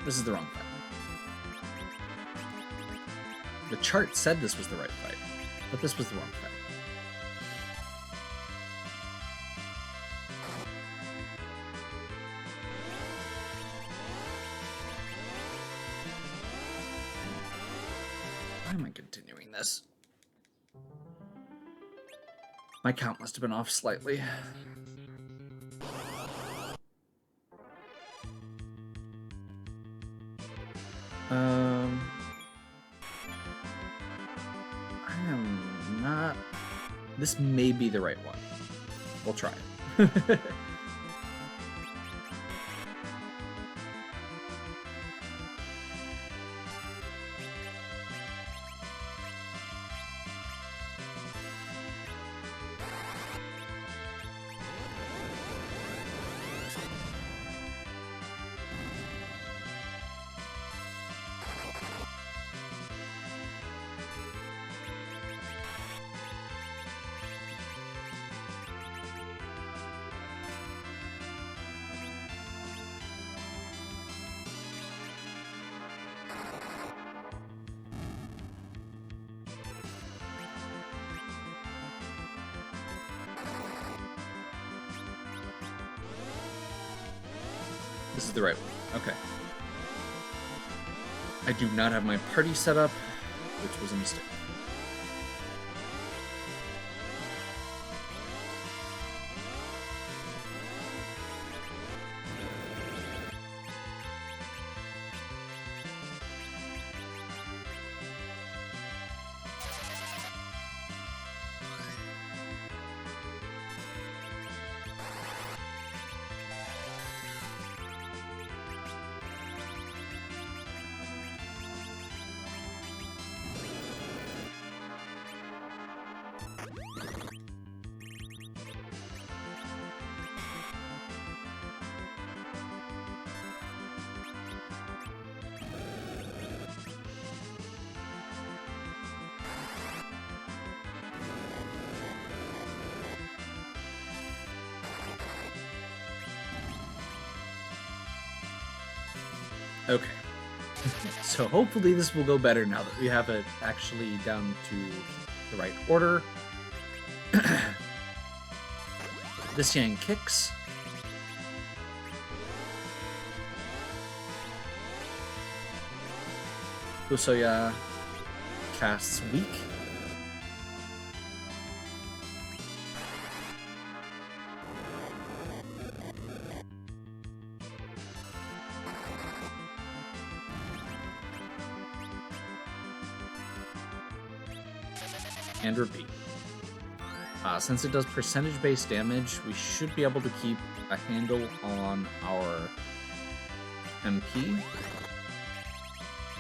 This is the wrong fight. The chart said this was the right fight, but this was the wrong fight. Why am I continuing this? My count must have been off slightly. I am not... This may be the right one. We'll try it. This is the right one. Okay. I do not have my party set up, which was a mistake. Okay. So hopefully this will go better now that we have it actually down to the right order. This Yang kicks. Usoya casts weak. And repeat. Since it does percentage-based damage, we should be able to keep a handle on our MP,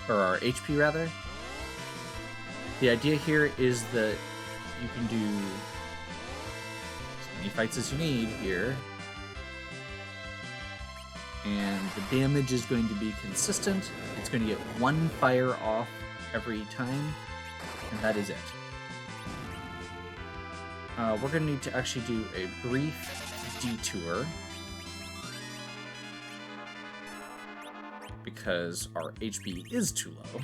or our HP rather. The idea here is that you can do as many fights as you need here, and the damage is going to be consistent. It's going to get one fire off every time, and that is it. We're going to need to actually do a brief detour because our HP is too low.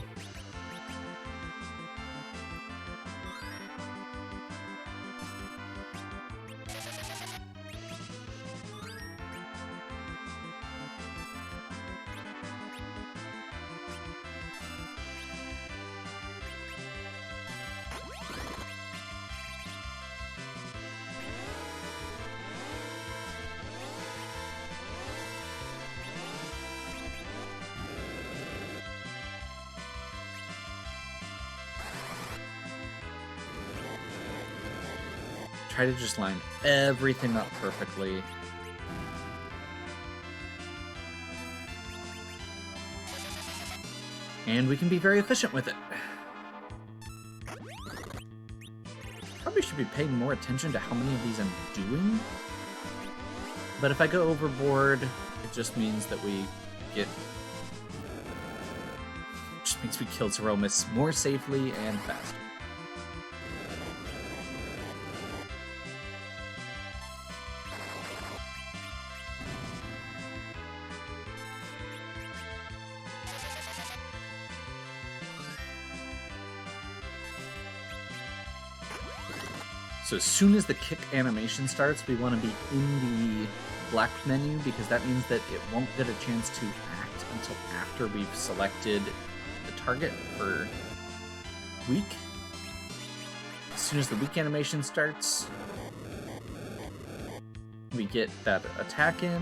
try to just line everything up perfectly. And we can be very efficient with it. Probably should be paying more attention to how many of these I'm doing. But if I go overboard, it just means that we get... just means we kill Zeromus more safely and faster. So as soon as the kick animation starts, we want to be in the black menu because that means that it won't get a chance to act until after we've selected the target for weak. As soon as the weak animation starts, we get that attack in.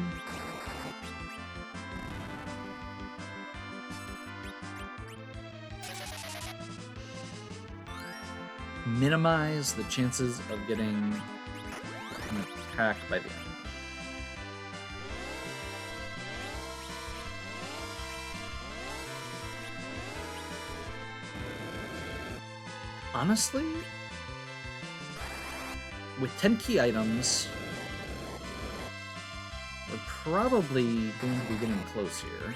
Minimize the chances of getting an attack by the enemy. Honestly, with 10 key items, we're probably going to be getting close here.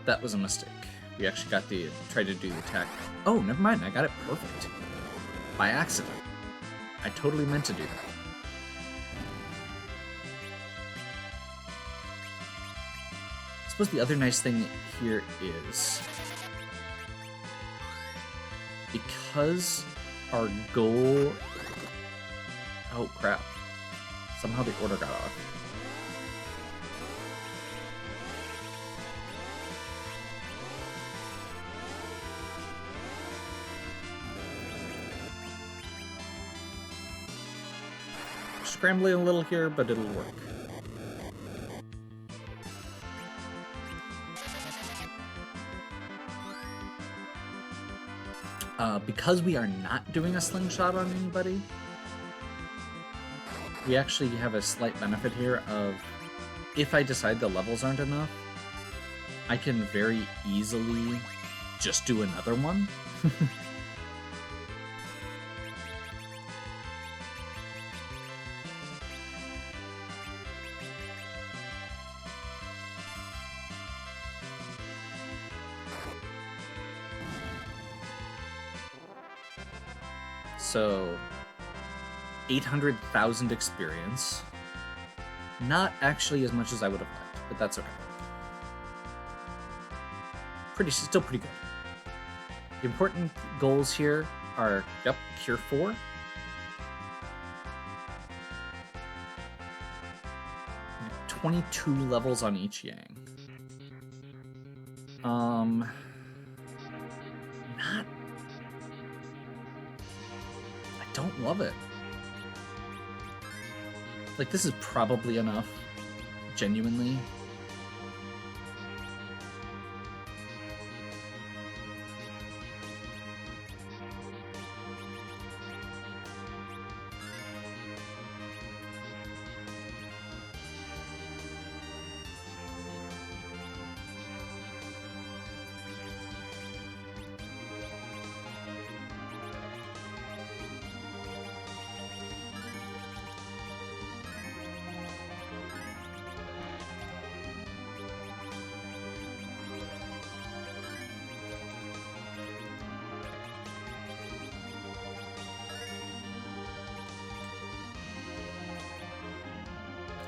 That was a mistake. We actually got the tried to do the attack. Oh, never mind. I got it perfect. By accident. I totally meant to do that. I suppose the other nice thing here is because our goal... Oh, crap. Somehow the order got off. Scrambling a little here, but it'll work. Because we are not doing a slingshot on anybody, we actually have a slight benefit here of, if I decide the levels aren't enough, I can very easily just do another one. So, 800,000 experience. Not actually as much as I would have liked, but that's okay. Still pretty good. The important goals here are, yep, Cure 4. 22 levels on each Yang. Not... don't love it. Like, this is probably enough, genuinely.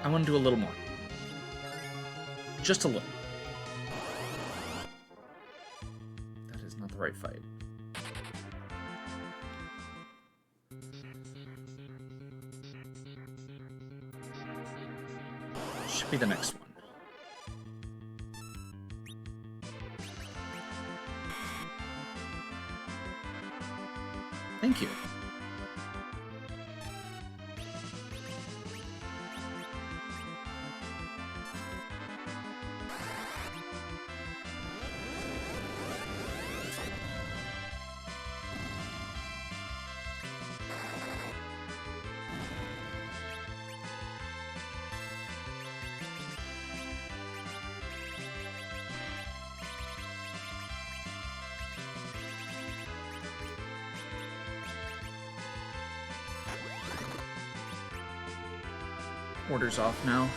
I want to do a little more. Just a little. That is not the right fight. Should be the next one. Thank you. Order's off now.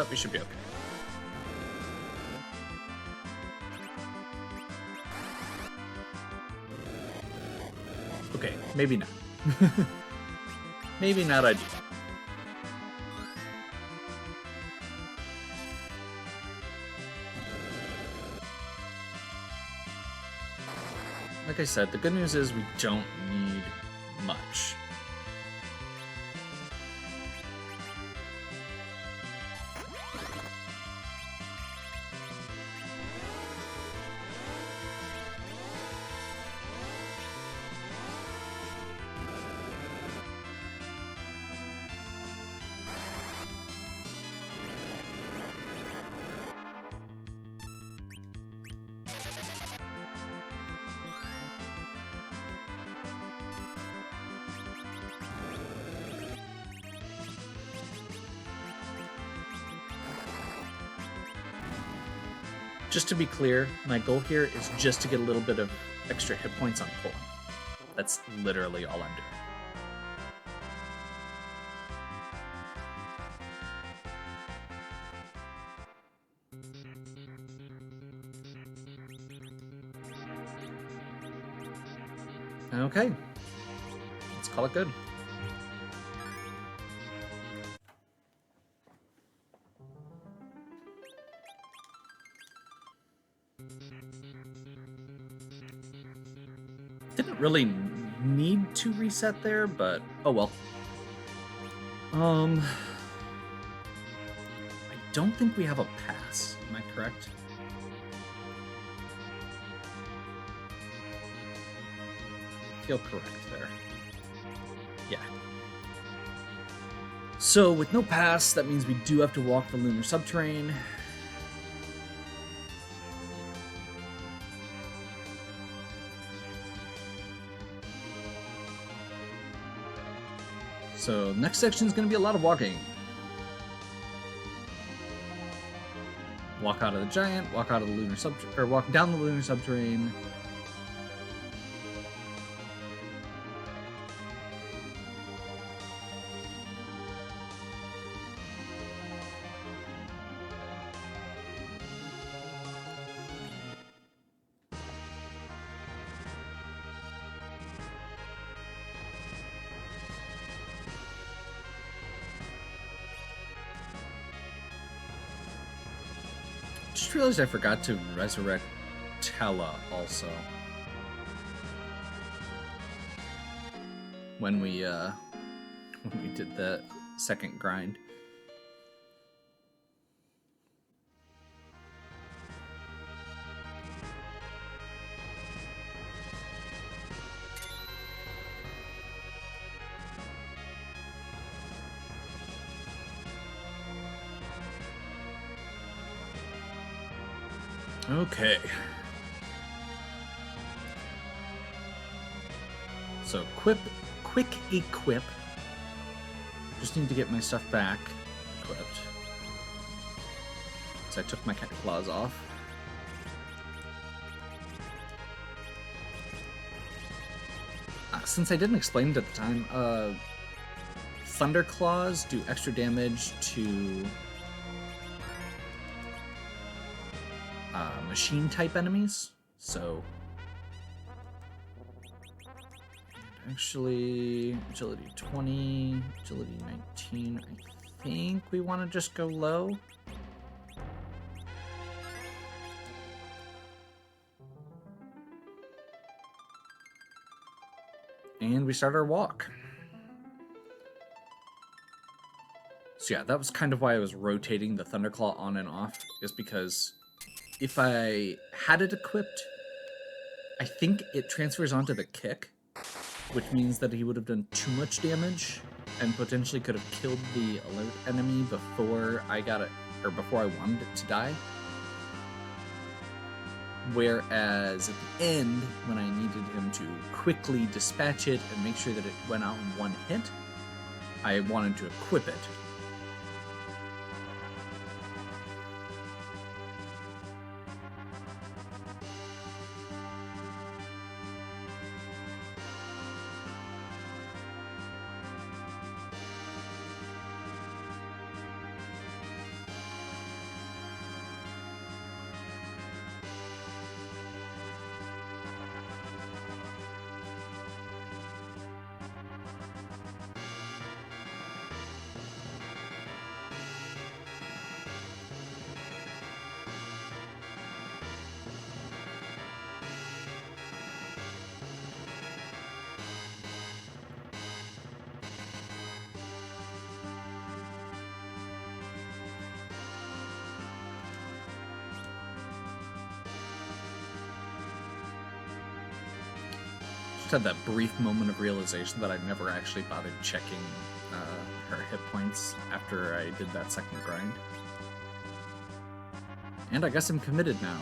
We should be okay. Okay, maybe not. Maybe not ideal. Like I said, the good news is we don't need much. Just to be clear, my goal here is just to get a little bit of extra hit points on pulling. That's literally all I'm doing. Okay. Let's call it good. Didn't really need to reset there, but oh well. I don't think we have a pass. Am I correct? I feel correct there. Yeah. So with no pass, that means we do have to walk the lunar subterrane. So next section is going to be a lot of walking. Walk out of the giant, walk out of the lunar subterrane, or walk down the lunar subterrane. Just realized I forgot to resurrect Tella also. When we did the second grind. Okay. So quick equip. Just need to get my stuff back equipped. So I took my cat claws off. Since I didn't explain it at the time, Thunder Claws do extra damage to machine type enemies, so actually agility 20, agility 19. I think we want to just go low. And we start our walk. So yeah, that was kind of why I was rotating the Thunderclaw on and off, is because if I had it equipped, I think it transfers onto the kick, which means that he would have done too much damage and potentially could have killed the alert enemy before I got it, or before I wanted it to die. Whereas at the end, when I needed him to quickly dispatch it and make sure that it went out in one hit, I wanted to equip it. Just had that brief moment of realization that I never actually bothered checking her hit points after I did that second grind. And I guess I'm committed now,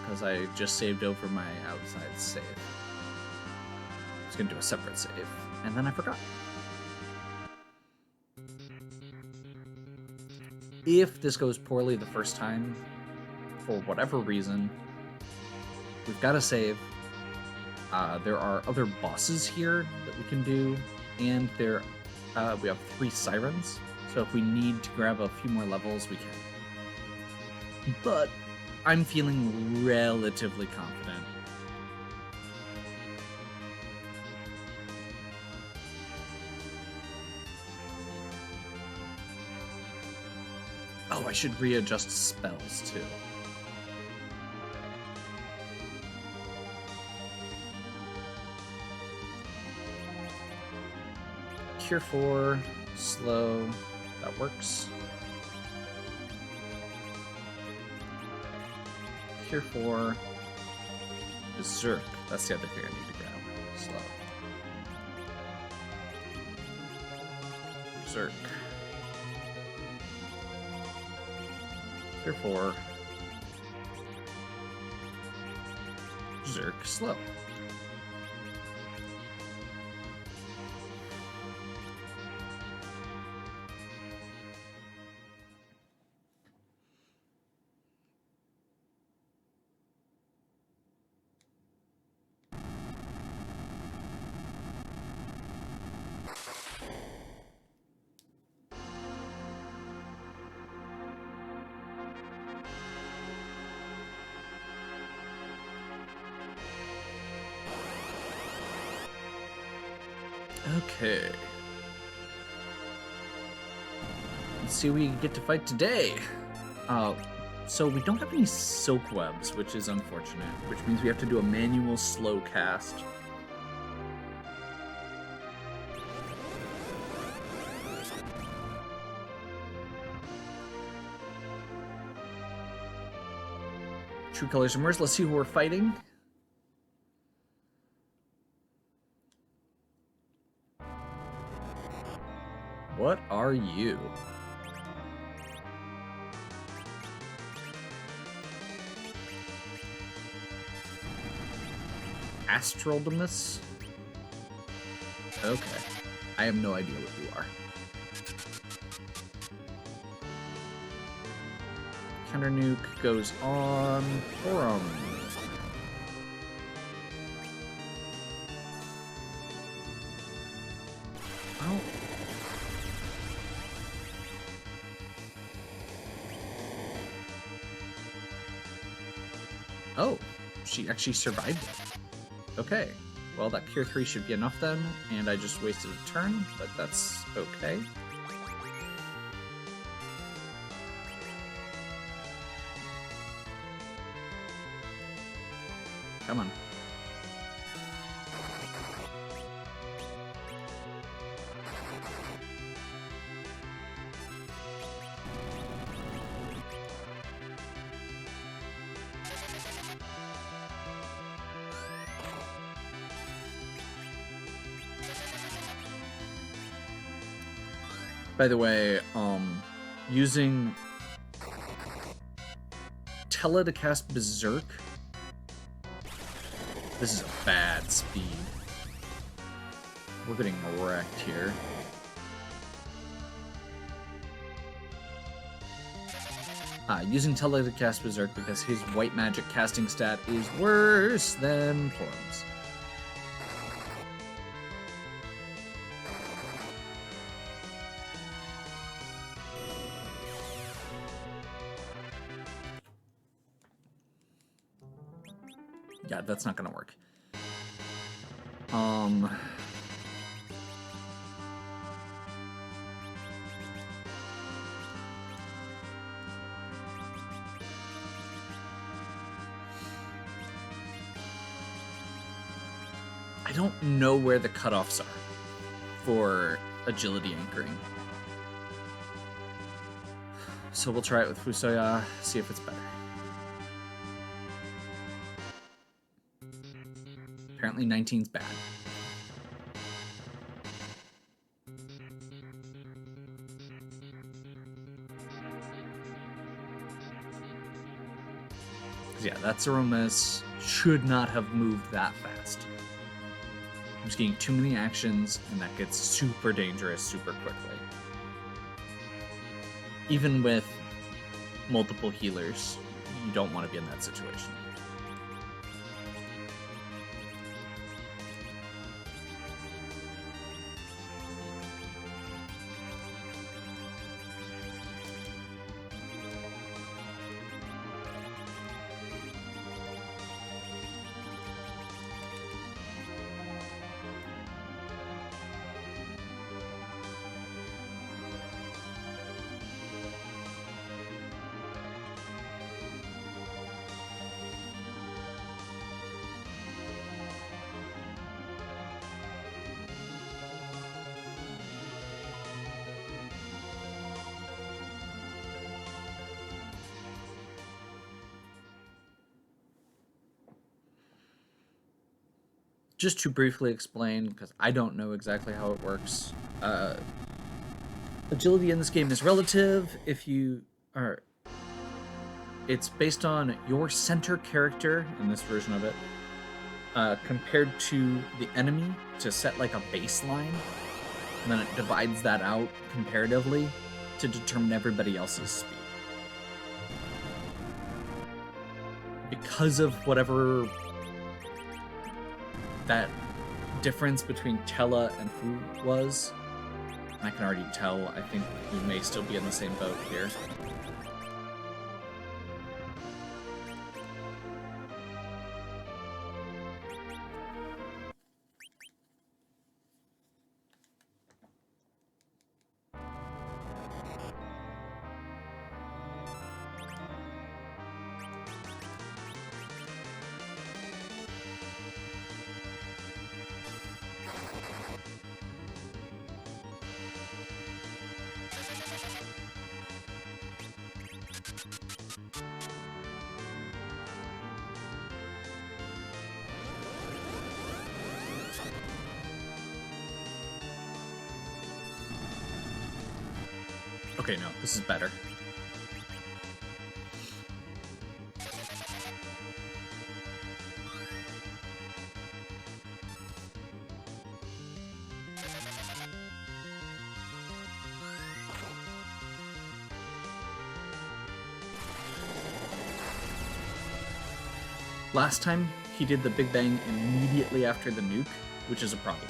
because I just saved over my outside save. I was going to do a separate save, and then I forgot. If this goes poorly the first time, for whatever reason, we've got to save. There are other bosses here that we can do, and we have 3 sirens, so if we need to grab a few more levels, we can. But I'm feeling relatively confident. Oh, I should readjust spells too. Cure 4, slow, that works. Cure 4, Berserk, that's the other thing I need to grab. Slow. Berserk. Cure 4, Berserk, slow. Okay. Let's see who we get to fight today. So we don't have any silk webs, which is unfortunate, which means we have to do a manual slow cast. True Colors Emerge. Let's see who we're fighting. What are you? Astraldemus? Okay. I have no idea what you are. Counter nuke goes on Forum. Oh. Oh, she actually survived it. Okay. Well, that Cure 3 should be enough then, and I just wasted a turn, but that's okay. Come on. By the way, using Tella to cast Berserk. This is a bad speed. We're getting wrecked here. Using Tella to cast Berserk because his white magic casting stat is worse than Torum's. Yeah, that's not gonna work. I don't know where the cutoffs are for agility anchoring. So we'll try it with Fusoya, see if it's better. Apparently 19's bad. Yeah, that Sarumas should not have moved that fast. I'm just getting too many actions, and that gets super dangerous super quickly. Even with multiple healers, you don't want to be in that situation. Just to briefly explain, because I don't know exactly how it works, agility in this game is relative. If you are, it's based on your center character in this version of it, compared to the enemy to set like a baseline, and then it divides that out comparatively to determine everybody else's speed. Because of whatever that difference between Tella and Fu was, I can already tell, I think we may still be in the same boat here. Okay, no, this is better. Last time, he did the Big Bang immediately after the nuke, which is a problem.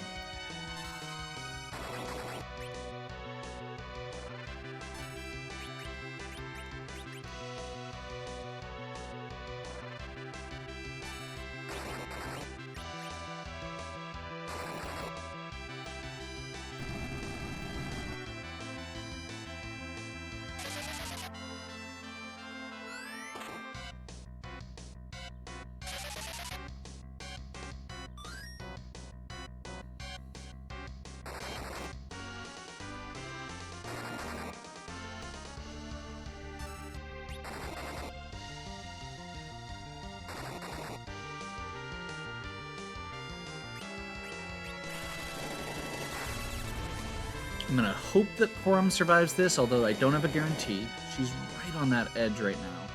I'm gonna hope that Porum survives this, although I don't have a guarantee. She's right on that edge right now.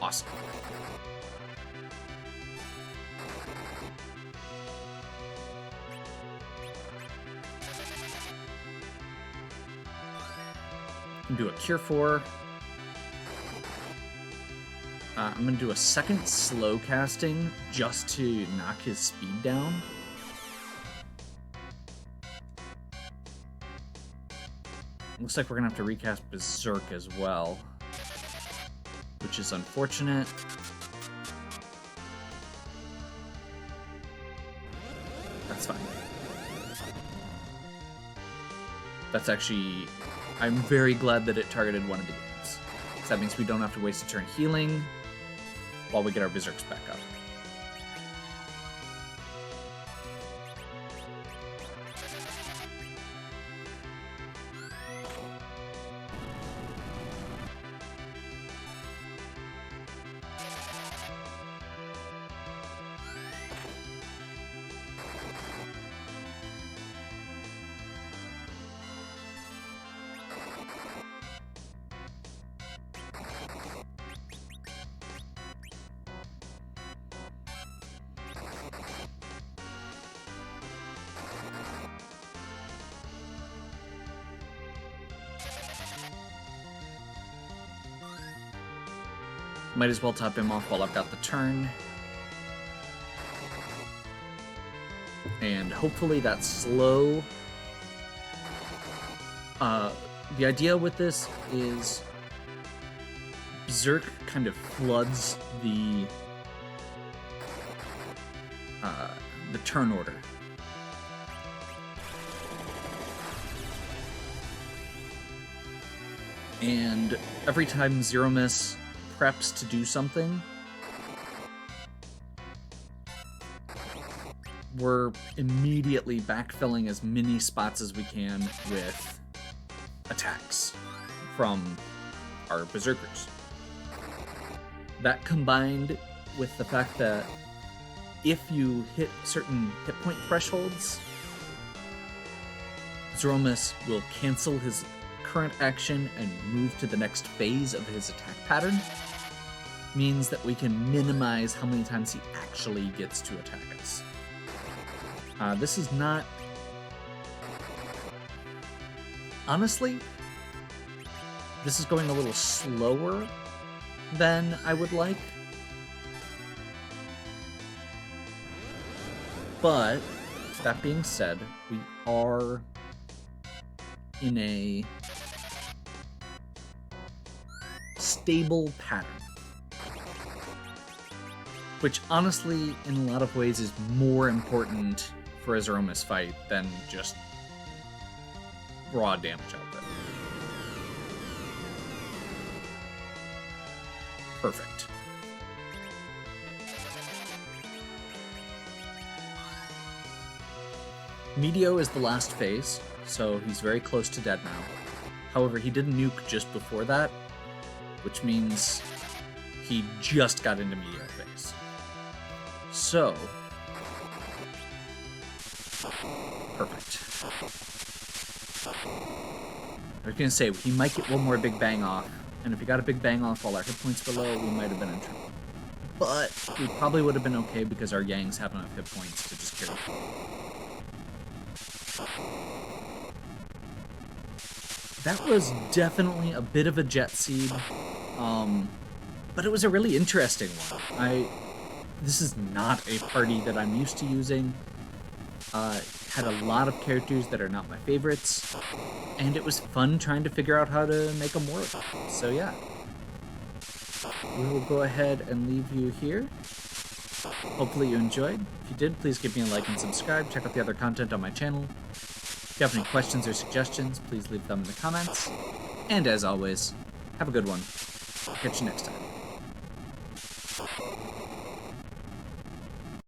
Awesome. Do a Cure 4. I'm going to do a second slow casting just to knock his speed down. Looks like we're going to have to recast Berserk as well, which is unfortunate. That's fine. That's actually... I'm very glad that it targeted one of the games. Because that means we don't have to waste a turn healing while we get our Berserks back up. Might as well top him off while I've got the turn. And hopefully that's slow. The idea with this is Berserk kind of floods the turn order. And every time Zero Miss preps to do something, we're immediately backfilling as many spots as we can with attacks from our Berserkers. That combined with the fact that if you hit certain hit point thresholds, Zero Miss will cancel his current action and move to the next phase of his attack pattern, means that we can minimize how many times he actually gets to attack us. This is not... Honestly, this is going a little slower than I would like. But, that being said, we are in a stable pattern, which honestly, in a lot of ways, is more important for a Zero Miss fight than just raw damage output. Perfect. Medio is the last phase, so he's very close to dead now. However, he did nuke just before that, which means he just got into Medio phase. So, perfect. I was gonna say, he might get one more Big Bang off, and if he got a Big Bang off while our hit points were low, we might have been in trouble. But we probably would have been okay because our Yangs have enough hit points to just carry it. That was definitely a bit of a jet seed, but it was a really interesting one. This is not a party that I'm used to using. Had a lot of characters that are not my favorites, and it was fun trying to figure out how to make them work. So yeah, we will go ahead and leave you here. Hopefully you enjoyed. If you did, please give me a like and subscribe. Check out the other content on my channel. If you have any questions or suggestions, please leave them in the comments. And as always, have a good one. I'll catch you next time.